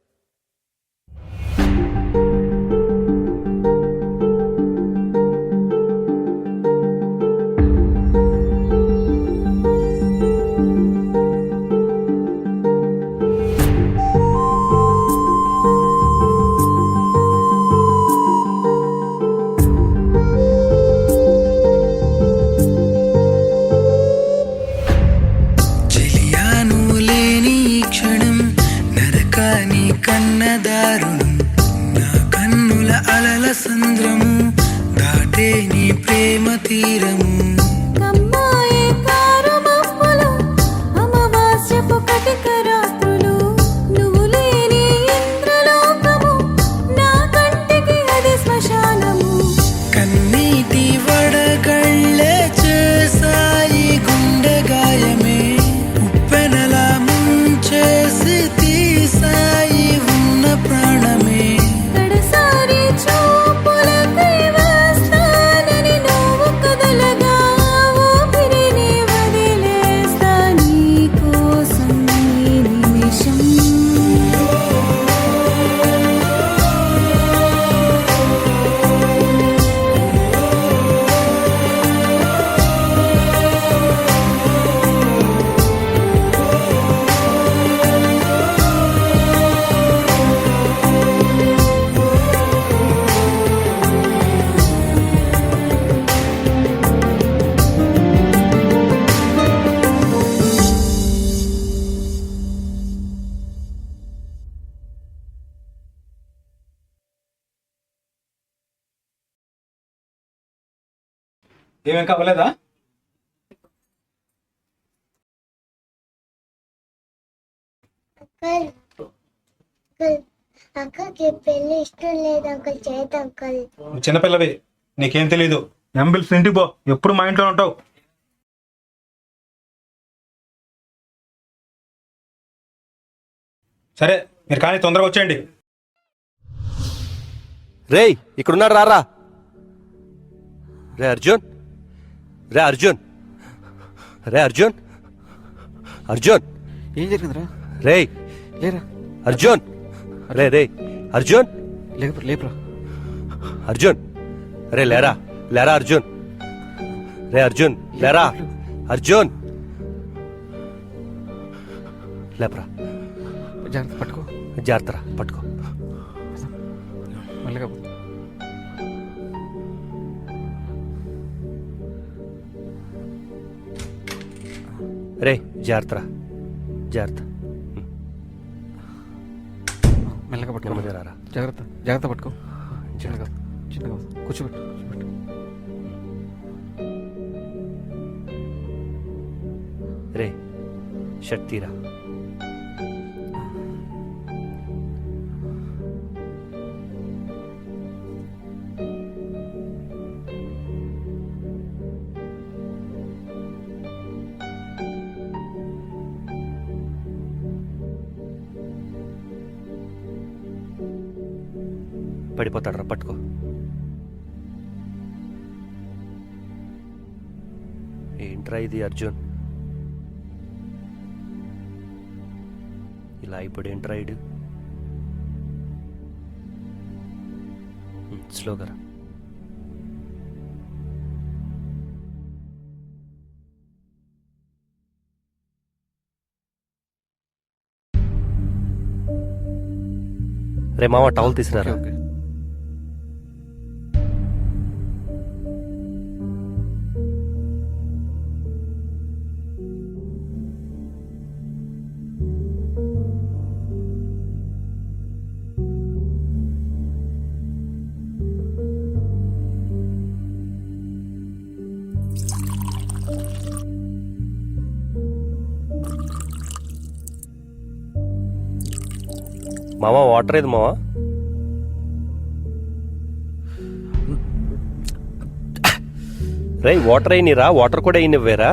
నీ ప్రేమ తీరము కమ్మాయే కారు మబ్బులు, అమావాస్యపు కటిక రాత్రులు, నువ్వు లేని ఇంద్రలోకము, నా కంటికి అది శ్మశానము. కన్నీటి వడగళ్ళే చేసాయి గుండె గాయమే ఉప్పెనలా ముంచేసి తీసాయి ఉన్న ప్రాణమే కడసారి చూపులకై వస్తానని నువ్వు కదలగా, ఊపిరిని వదిలేస్తా నీ కోసం ఈ నిమిషం. ఏమేం కావలేదా? అక్కకి పెళ్లి ఇష్టం లేదు అంకుల్, చేత అంకుల్. నువ్వు చిన్నపిల్లవి, నీకేం తెలీదు. ఎంబిల్స్ ఇంటికి పో, ఎప్పుడు మా ఇంట్లో ఉంటావు. సరే మీరు కానీ తొందరగా వచ్చేయండి. రేయ్ ఇక్కడున్నాడు రారా. రే అర్జున్, రే అర్జున్, రే అర్జున్, అర్జున్ ఏం జరిగిందిరా? రేయ్ లేరా? అర్జున్, రే రే అర్జున్, లేపరా లేపరా. అర్జున్, రే లేరా లేరా అర్జున్, రే అర్జున్ లేరా అర్జున్, లేపరా. జాగ్రత్త పట్టుకో. జాగ్రత్తరా పట్టుకో. మెల్లగా పో. రే జాగ్రత్తరా జాగ్రత్త. మెల్లగా పట్టుకో. నెమ్మదిగా రారా. జాగ్రత్త జాగ్రత్త పట్టుకో. చిన్నగా జాగ్రత్త. చిన్నగా కూర్చోబెట్టు కూర్చోబెట్టు. రే షర్ట్ తీరా. పడిపోతాడు, పట్టుకో. ఏంట్రా ఇది అర్జున్, ఇలా ఇప్పుడు ఏంట్రా ఇడు. స్లోగా రా. రే మామ టవల్ తీసుకురా. ఓకే. మామ వాటర్ ఏది మామ? రే వాటర్ అయినరా, వాటర్ కూడా అయినవ్వేరా.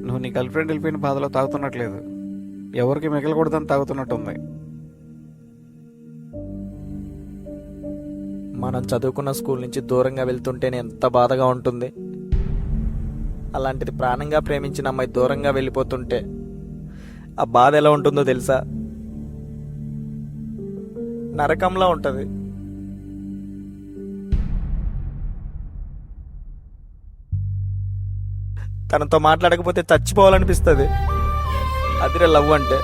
నువ్వు నీ గర్ల్ ఫ్రెండ్ వెళ్ళిపోయిన బాధలో తాగుతున్నట్లేదు, ఎవరికి మిగలకూడదని తాగుతున్నట్టుంది. మనం చదువుకున్న స్కూల్ నుంచి దూరంగా వెళ్తుంటేనే ఎంత బాధగా ఉంటుంది. అలాంటిది ప్రాణంగా ప్రేమించిన అమ్మాయి దూరంగా వెళ్ళిపోతుంటే ఆ బాధ ఎలా ఉంటుందో తెలుసా? నరకంలా ఉంటుంది. తనతో మాట్లాడకపోతే చచ్చిపోవాలనిపిస్తుంది. అదిరే లవ్ అంటే.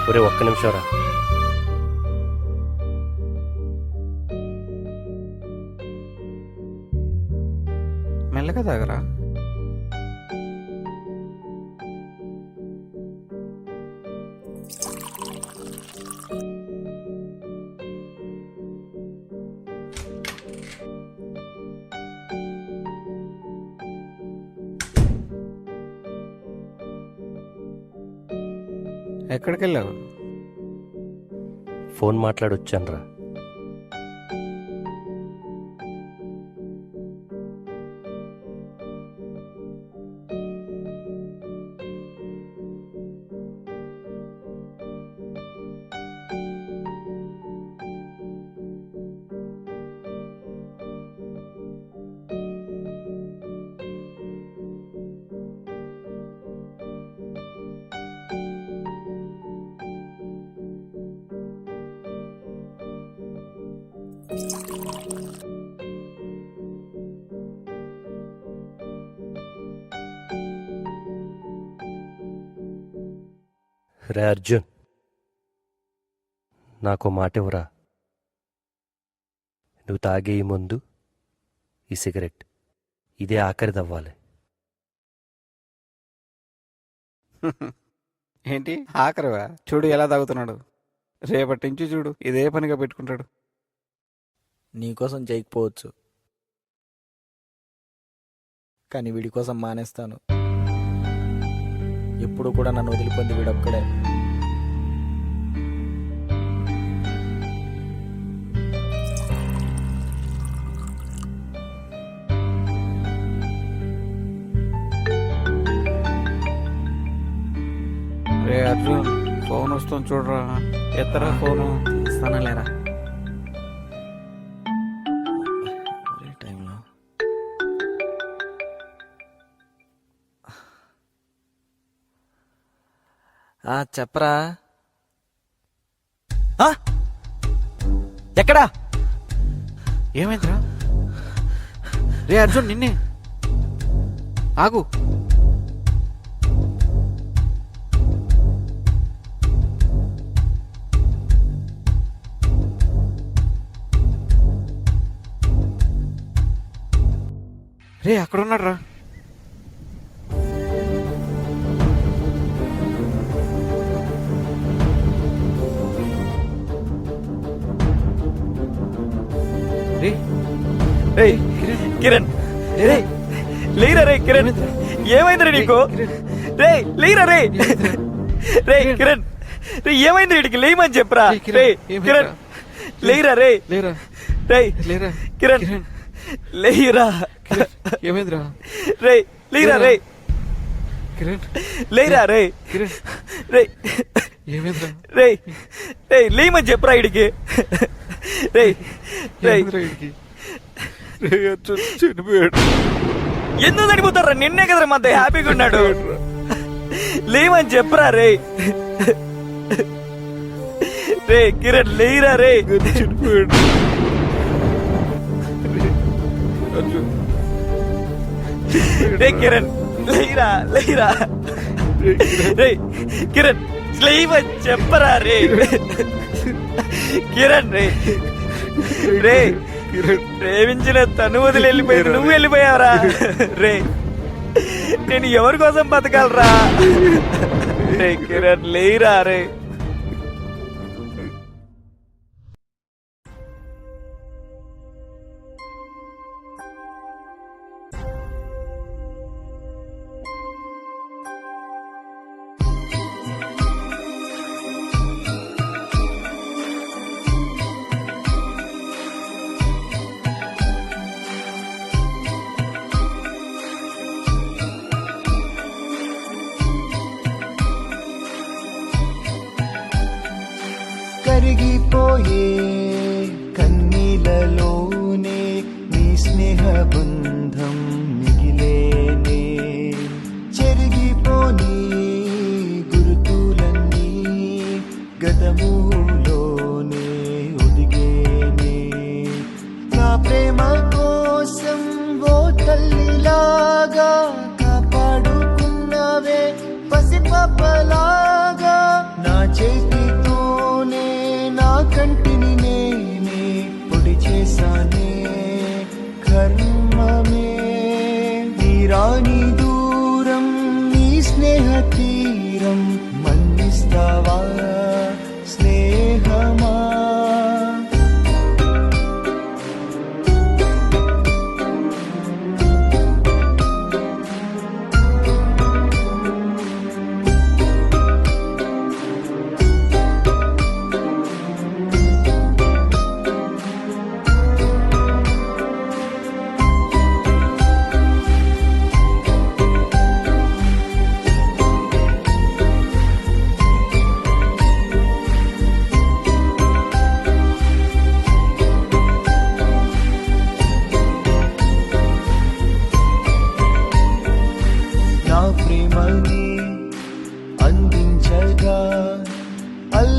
ఒరే ఒక్క నిమిషం రా. మెల్లగా తాగరా. ఎక్కడికి వెళ్ళావు? ఫోన్ మాట్లాడొచ్చాను రా. రే అర్జున్, నాకు మాట ఇవ్వరా. నువ్వు తాగే ఈ మందు, ఈ సిగరెట్, ఇదే ఆఖరిదవ్వాలి. ఏంటి ఆఖరివా? చూడు ఎలా తాగుతున్నాడు. రేపటి నుంచి చూడు ఇదే పనిగా పెట్టుకుంటాడు. నీకోసం చేయకపోవచ్చు, కానీ వీడి కోసం మానేస్తాను. ఎప్పుడు కూడా నన్ను వదిలిపోయింది వీడొక్కడే. రే అర్జున్, ఫోన్ వస్తుంది చూడరా. ఎత్తరా ఫోను. ఇస్తానా లేరా టైంలో. చెప్పరా. ఎక్కడా? ఏమైందిరా? రే అర్జున్, నిన్నే. ఆగు. రే అక్కడ ఉన్నాడు రా. కిరణ్, లేరా రే. కిరణ్, ఏమైంది నీకు? రే లేరా రే. రే కిరణ్, రే ఏమైంది వీడికి? లేమని చెప్పరా. రే కిరణ్, లేరా రే. రే కిరణ్, లేరా. ఏమైందిరా? రే లేరా రే. లేరా రే. రే ఏమైందిరా? రే రే లేమని చెప్పరా వీడికి. రే రే చనిపోయాడు. ఎందుకు చనిపోతారా? నిన్నే కదరా మధ్య హ్యాపీగా ఉన్నాడు. లేమని చెప్పరా రే. రే కిరణ్, లేరా రే. చనిపోయాడు. రే కిరణ్, లేరా లేరా. రే కిరణ్, లేమని చెప్పరా రే. కిరణ్ రే. రే ప్రేమించిన తను వదిలి వెళ్ళిపోయింది, నువ్వు వెళ్ళిపోయావరా. రే నేను ఎవరి కోసం బతకాలరా. రే కిరణ్, లేరా రే. కరిగిపోయే కన్నీలలోనే నీ స్నేహ బంధం మిగిలేనే. చెరిగిపోని గుర్తులన్నీ గతములోనే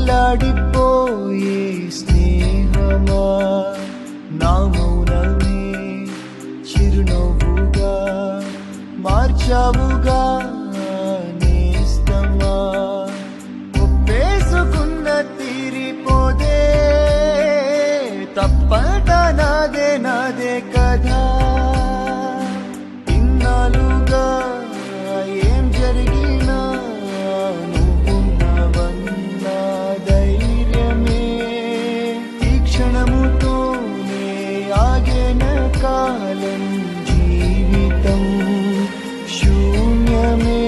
అల్లాడిపోయే స్నేహమా నా మౌనమే చిరునవ్వుగా మార్చావుగా నేస్తమా ఒప్పేసుకున్న తీరిపోదే తప్పట నాదే కదా ఇన్నాళ్ళుగా ఏం జరిగినా నువ్వున్నవన్న ధైర్యమే ఈ క్షణముతోనే ఆగేన కాలం జీవితం శూన్యమే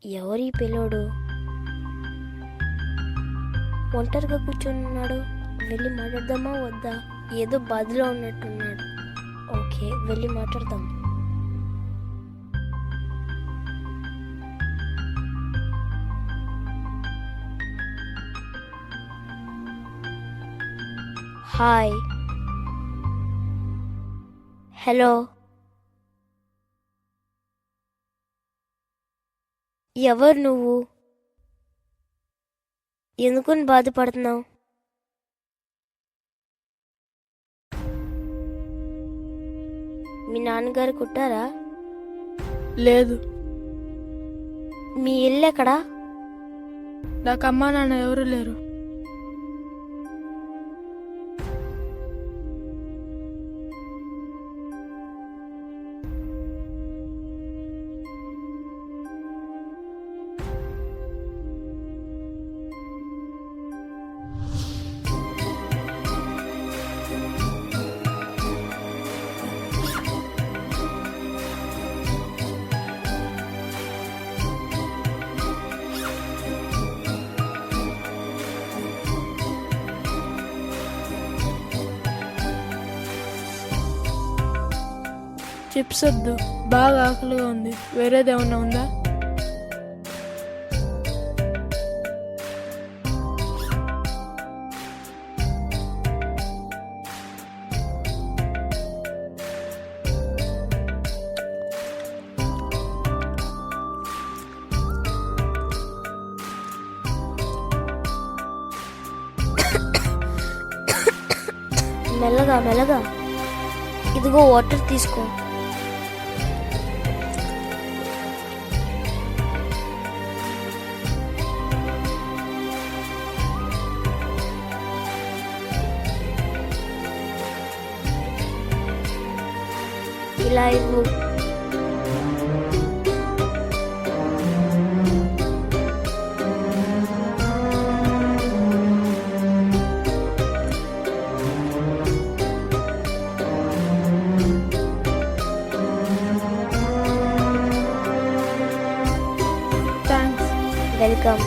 ఎవరి పిల్లోడు ఒంటరిగా కూర్చొని ఉన్నాడు? వెళ్ళి మాట్లాడదామా వద్దా? ఏదో బాధలో ఉన్నట్టున్నాడు. ఓకే, వెళ్ళి మాట్లాడదాం. హాయ్. హలో. ఎవరు నువ్వు? ఎందుకని బాధపడుతున్నావు? మీ నాన్నగారు కుట్టారా? లేదు. మీ ఇల్లు ఎక్కడా? నాకు అమ్మా నాన్న ఎవరు లేరు. చిప్స్ వద్దు, బాగా ఆకలిగా ఉంది. వేరేదేమన్నా ఉందా? మెల్లగా మెల్లగా. ఇదిగో వాటర్ తీసుకో. ఇలా ఇవ్వు. థ్యాంక్స్. వెల్కమ్.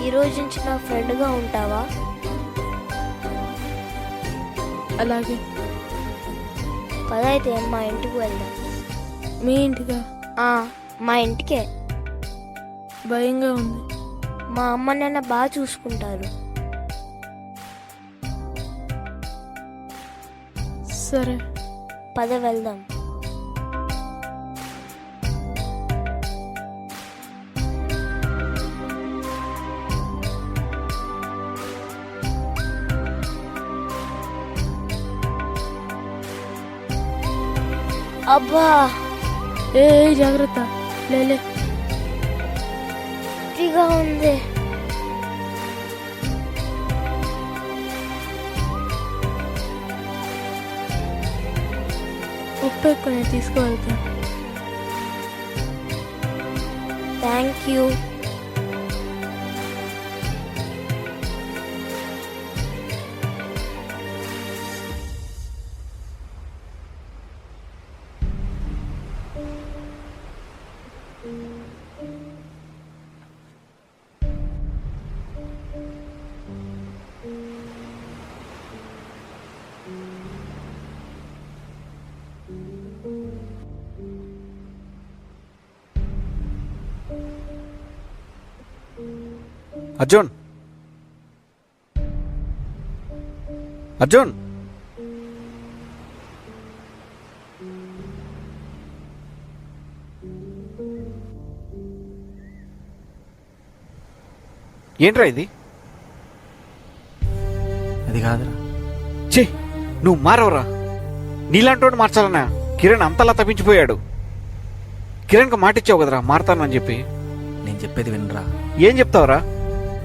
ఈ రోజు నుంచి నా ఫ్రెండ్గా ఉంటావా? అలాగే. పద అయితే మా ఇంటికి వెళ్దాం. మీ ఇంటిగా? మా ఇంటికే. భయంగా ఉంది. మా అమ్మ నాన్న బాగా చూసుకుంటారు. సరే, పద వెళ్దాం. అబ్బా, ఏ జాగ్రత్త. లేలే ఫ్రీగా ఉంది. ఉప్పు ఎక్కువ తీసుకువెళ్తా. Thank you. అర్జున్, అర్జున్, ఏంట్రా ఇది? అది కాదురా. ఛీ, నువ్వు మారవరా. నీలాంటి మార్చాలన్నా కిరణ్ అంతలా తప్పించిపోయాడు. కిరణ్కి మాట ఇచ్చావు కదరా మారతానని చెప్పి. నేను చెప్పేది వినరా. ఏం చెప్తావురా?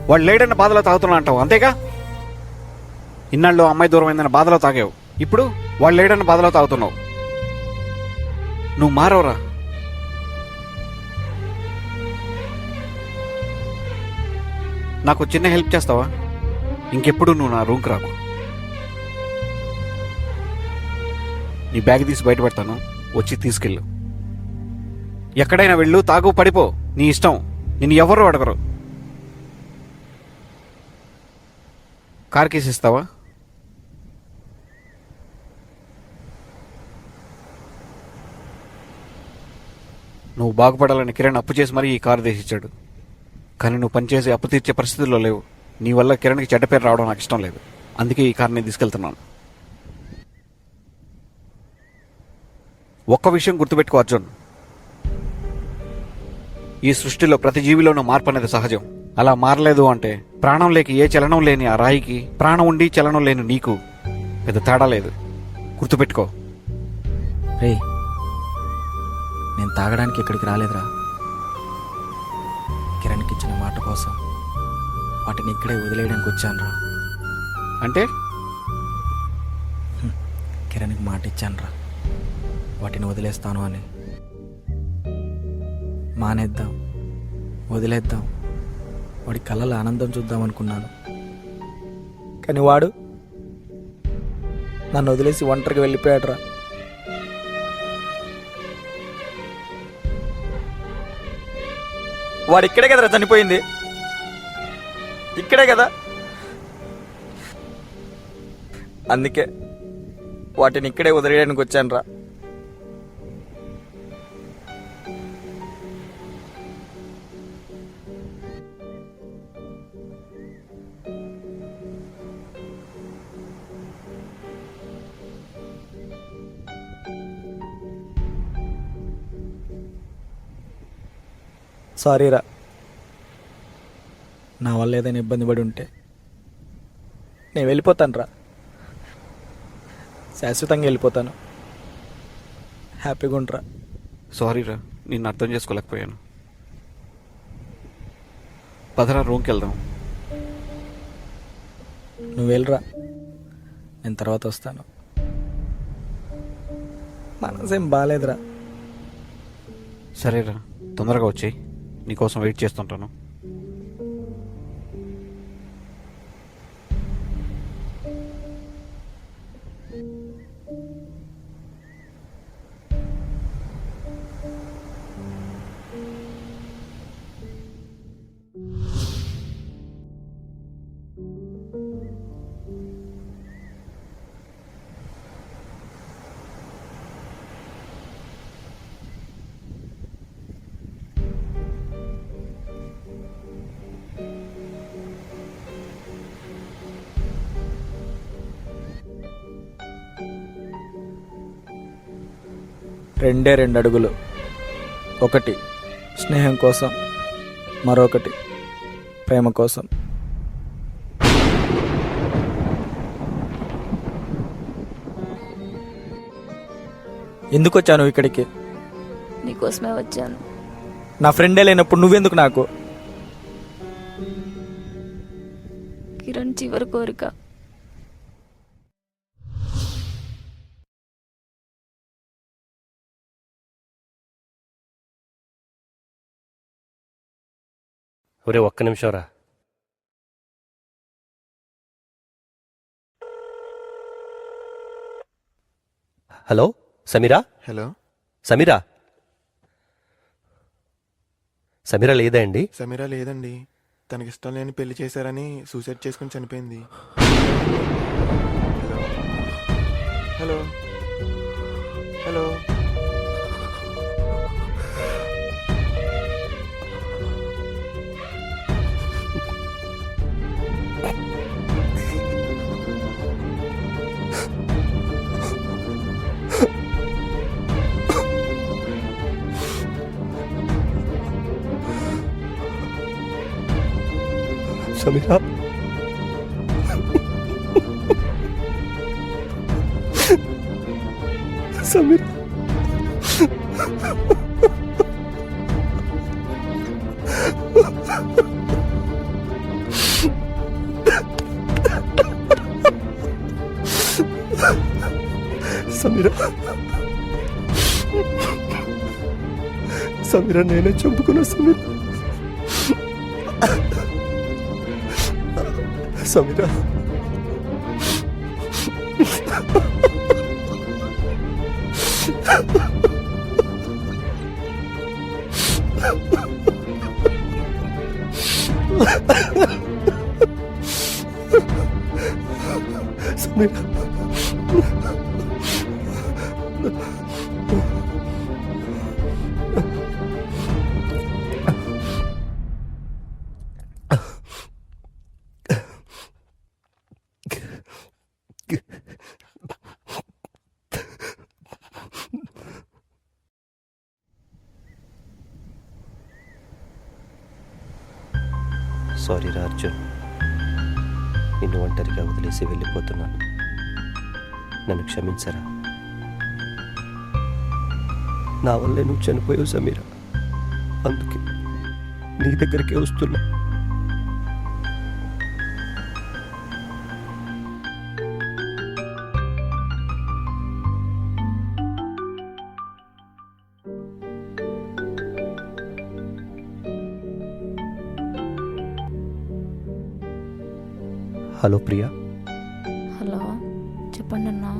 వాడు లేడన్న బాధలో తాగుతున్నా అంటావు అంతేగా? ఇన్నాళ్ళు అమ్మాయి దూరమైందన్న బాధలో తాగావు, ఇప్పుడు వాడు లేడన్న బాధలో తాగుతున్నావు. నువ్వు మారవరా. నాకు చిన్న హెల్ప్ చేస్తావా? ఇంకెప్పుడు నువ్వు నా రూమ్కి రాకు. నీ బ్యాగ్ తీసి బయటపెడతాను, వచ్చి తీసుకెళ్ళు. ఎక్కడైనా వెళ్ళు, తాగు, పడిపో, నీ ఇష్టం. నిన్ను ఎవరు అడగరు. కార్ కేసు ఇస్తావా? నువ్వు బాగుపడాలని కిరణ్ అప్పు చేసి మరీ ఈ కారు తీసిచ్చాడు. కానీ నువ్వు పనిచేసి అప్పు తీర్చే పరిస్థితుల్లో లేవు. నీ వల్ల కిరణ్కి చెడ్డ పేరు రావడం నాకు ఇష్టం లేదు. అందుకే ఈ కార్ని తీసుకెళ్తున్నాను. ఒక్క విషయం గుర్తుపెట్టుకో అర్జున్, ఈ సృష్టిలో ప్రతి జీవిలోనూ మార్పు అనేది సహజం. అలా మారలేదు అంటే ప్రాణం లేక ఏ చలనం లేని ఆ రాయికి, ప్రాణం ఉండి చలనం లేని నీకు పెద్ద తేడా లేదు. గుర్తుపెట్టుకో. రే, నేను తాగడానికి ఇక్కడికి రాలేదురా. కిరణ్కి ఇచ్చిన మాట కోసం వాటిని ఇక్కడే వదిలేయడానికి వచ్చానురా. అంటే కిరణ్కి మాట ఇచ్చానురా, వాటిని వదిలేస్తాను అని. మానేద్దాం, వదిలేద్దాం, వాడి కళ్ళలో ఆనందం చూద్దాం అనుకున్నాను. కానీ వాడు నన్ను వదిలేసి ఒంటరికి వెళ్ళిపోయాడురా. వాడు ఇక్కడే కదరా చనిపోయింది, ఇక్కడే కదా. అందుకే వాటిని ఇక్కడే వదిలేయడానికి వచ్చాను రా. సారీరా, నా వల్ల ఏదైనా ఇబ్బంది పడి ఉంటే. నేను వెళ్ళిపోతాను రా, శాశ్వతంగా వెళ్ళిపోతాను. హ్యాపీగా ఉంటారా. సారీరా, నిన్ను అర్థం చేసుకోలేకపోయాను. పదరా, రూమ్కి వెళ్దాం. నువ్వు వెళ్ళరా, నేను తర్వాత వస్తాను. మనసేం బాగాలేదురా. సరేరా, తొందరగా వచ్చేయి, నీకోసం వెయిట్ చేస్తుంటాను. రెండే 2 అడుగులు. ఒకటి స్నేహం కోసం, మరొకటి ప్రేమ కోసం. ఎందుకు వచ్చాను ఇక్కడికి? నీకోసమే వచ్చాను. నా ఫ్రెండే లేనప్పుడు నువ్వెందుకు నాకు? కిరణ్ చివరి కోరిక. ఒరే ఒక్క నిమిషం రా. హలో సమీరా? హలో, సమీరా? సమీరా లేదా అండి? సమీరా లేదండి. తనకి ఇష్టం లేని పెళ్లి చేశారని సూసైడ్ చేసుకుని చనిపోయింది. Hello hello hello. Sameera? Sameera? Sameera? Sameera నేనే చంపుకున్నా సమీరా. సమీరా? సమీరా? సారీ రా అర్జున్, నిన్ను ఒంటరిగా వదిలేసి వెళ్ళిపోతున్నాను. నన్ను క్షమించరా. నా వల్లే నువ్వు చనిపోయావు సమీరా. అందుకే నీ దగ్గరికే వస్తున్నా. హలో ప్రియా. హలో, చెప్పండి అన్నా.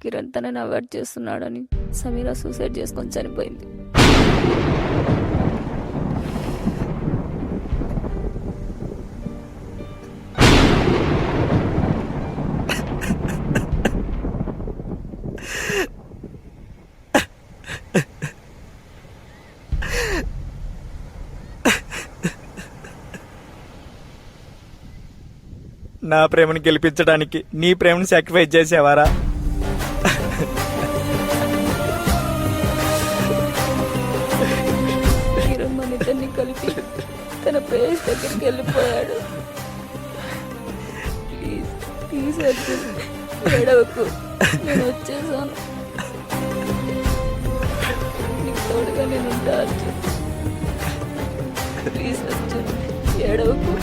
కిరణ్ తనని అవాయిడ్ చేస్తున్నాడని సమీరా సూసైడ్ చేసుకొని చనిపోయింది. నా ప్రేమను గెలిపించడానికి నీ ప్రేమను సాక్రిఫైస్ చేసేవారా? కిరణ్ మన ఇద్దరిని కలిపి తన ప్రేయస్ దగ్గరికి వెళ్ళిపోయాడు. ప్లీజ్ ప్లీజ్ అర్జున్, ఏడవకు, నేను వచ్చేసాను. నీకు తోడుగా నేను ఉంటా అర్జున్. ప్లీజ్ అర్జున్, ఏడవకు.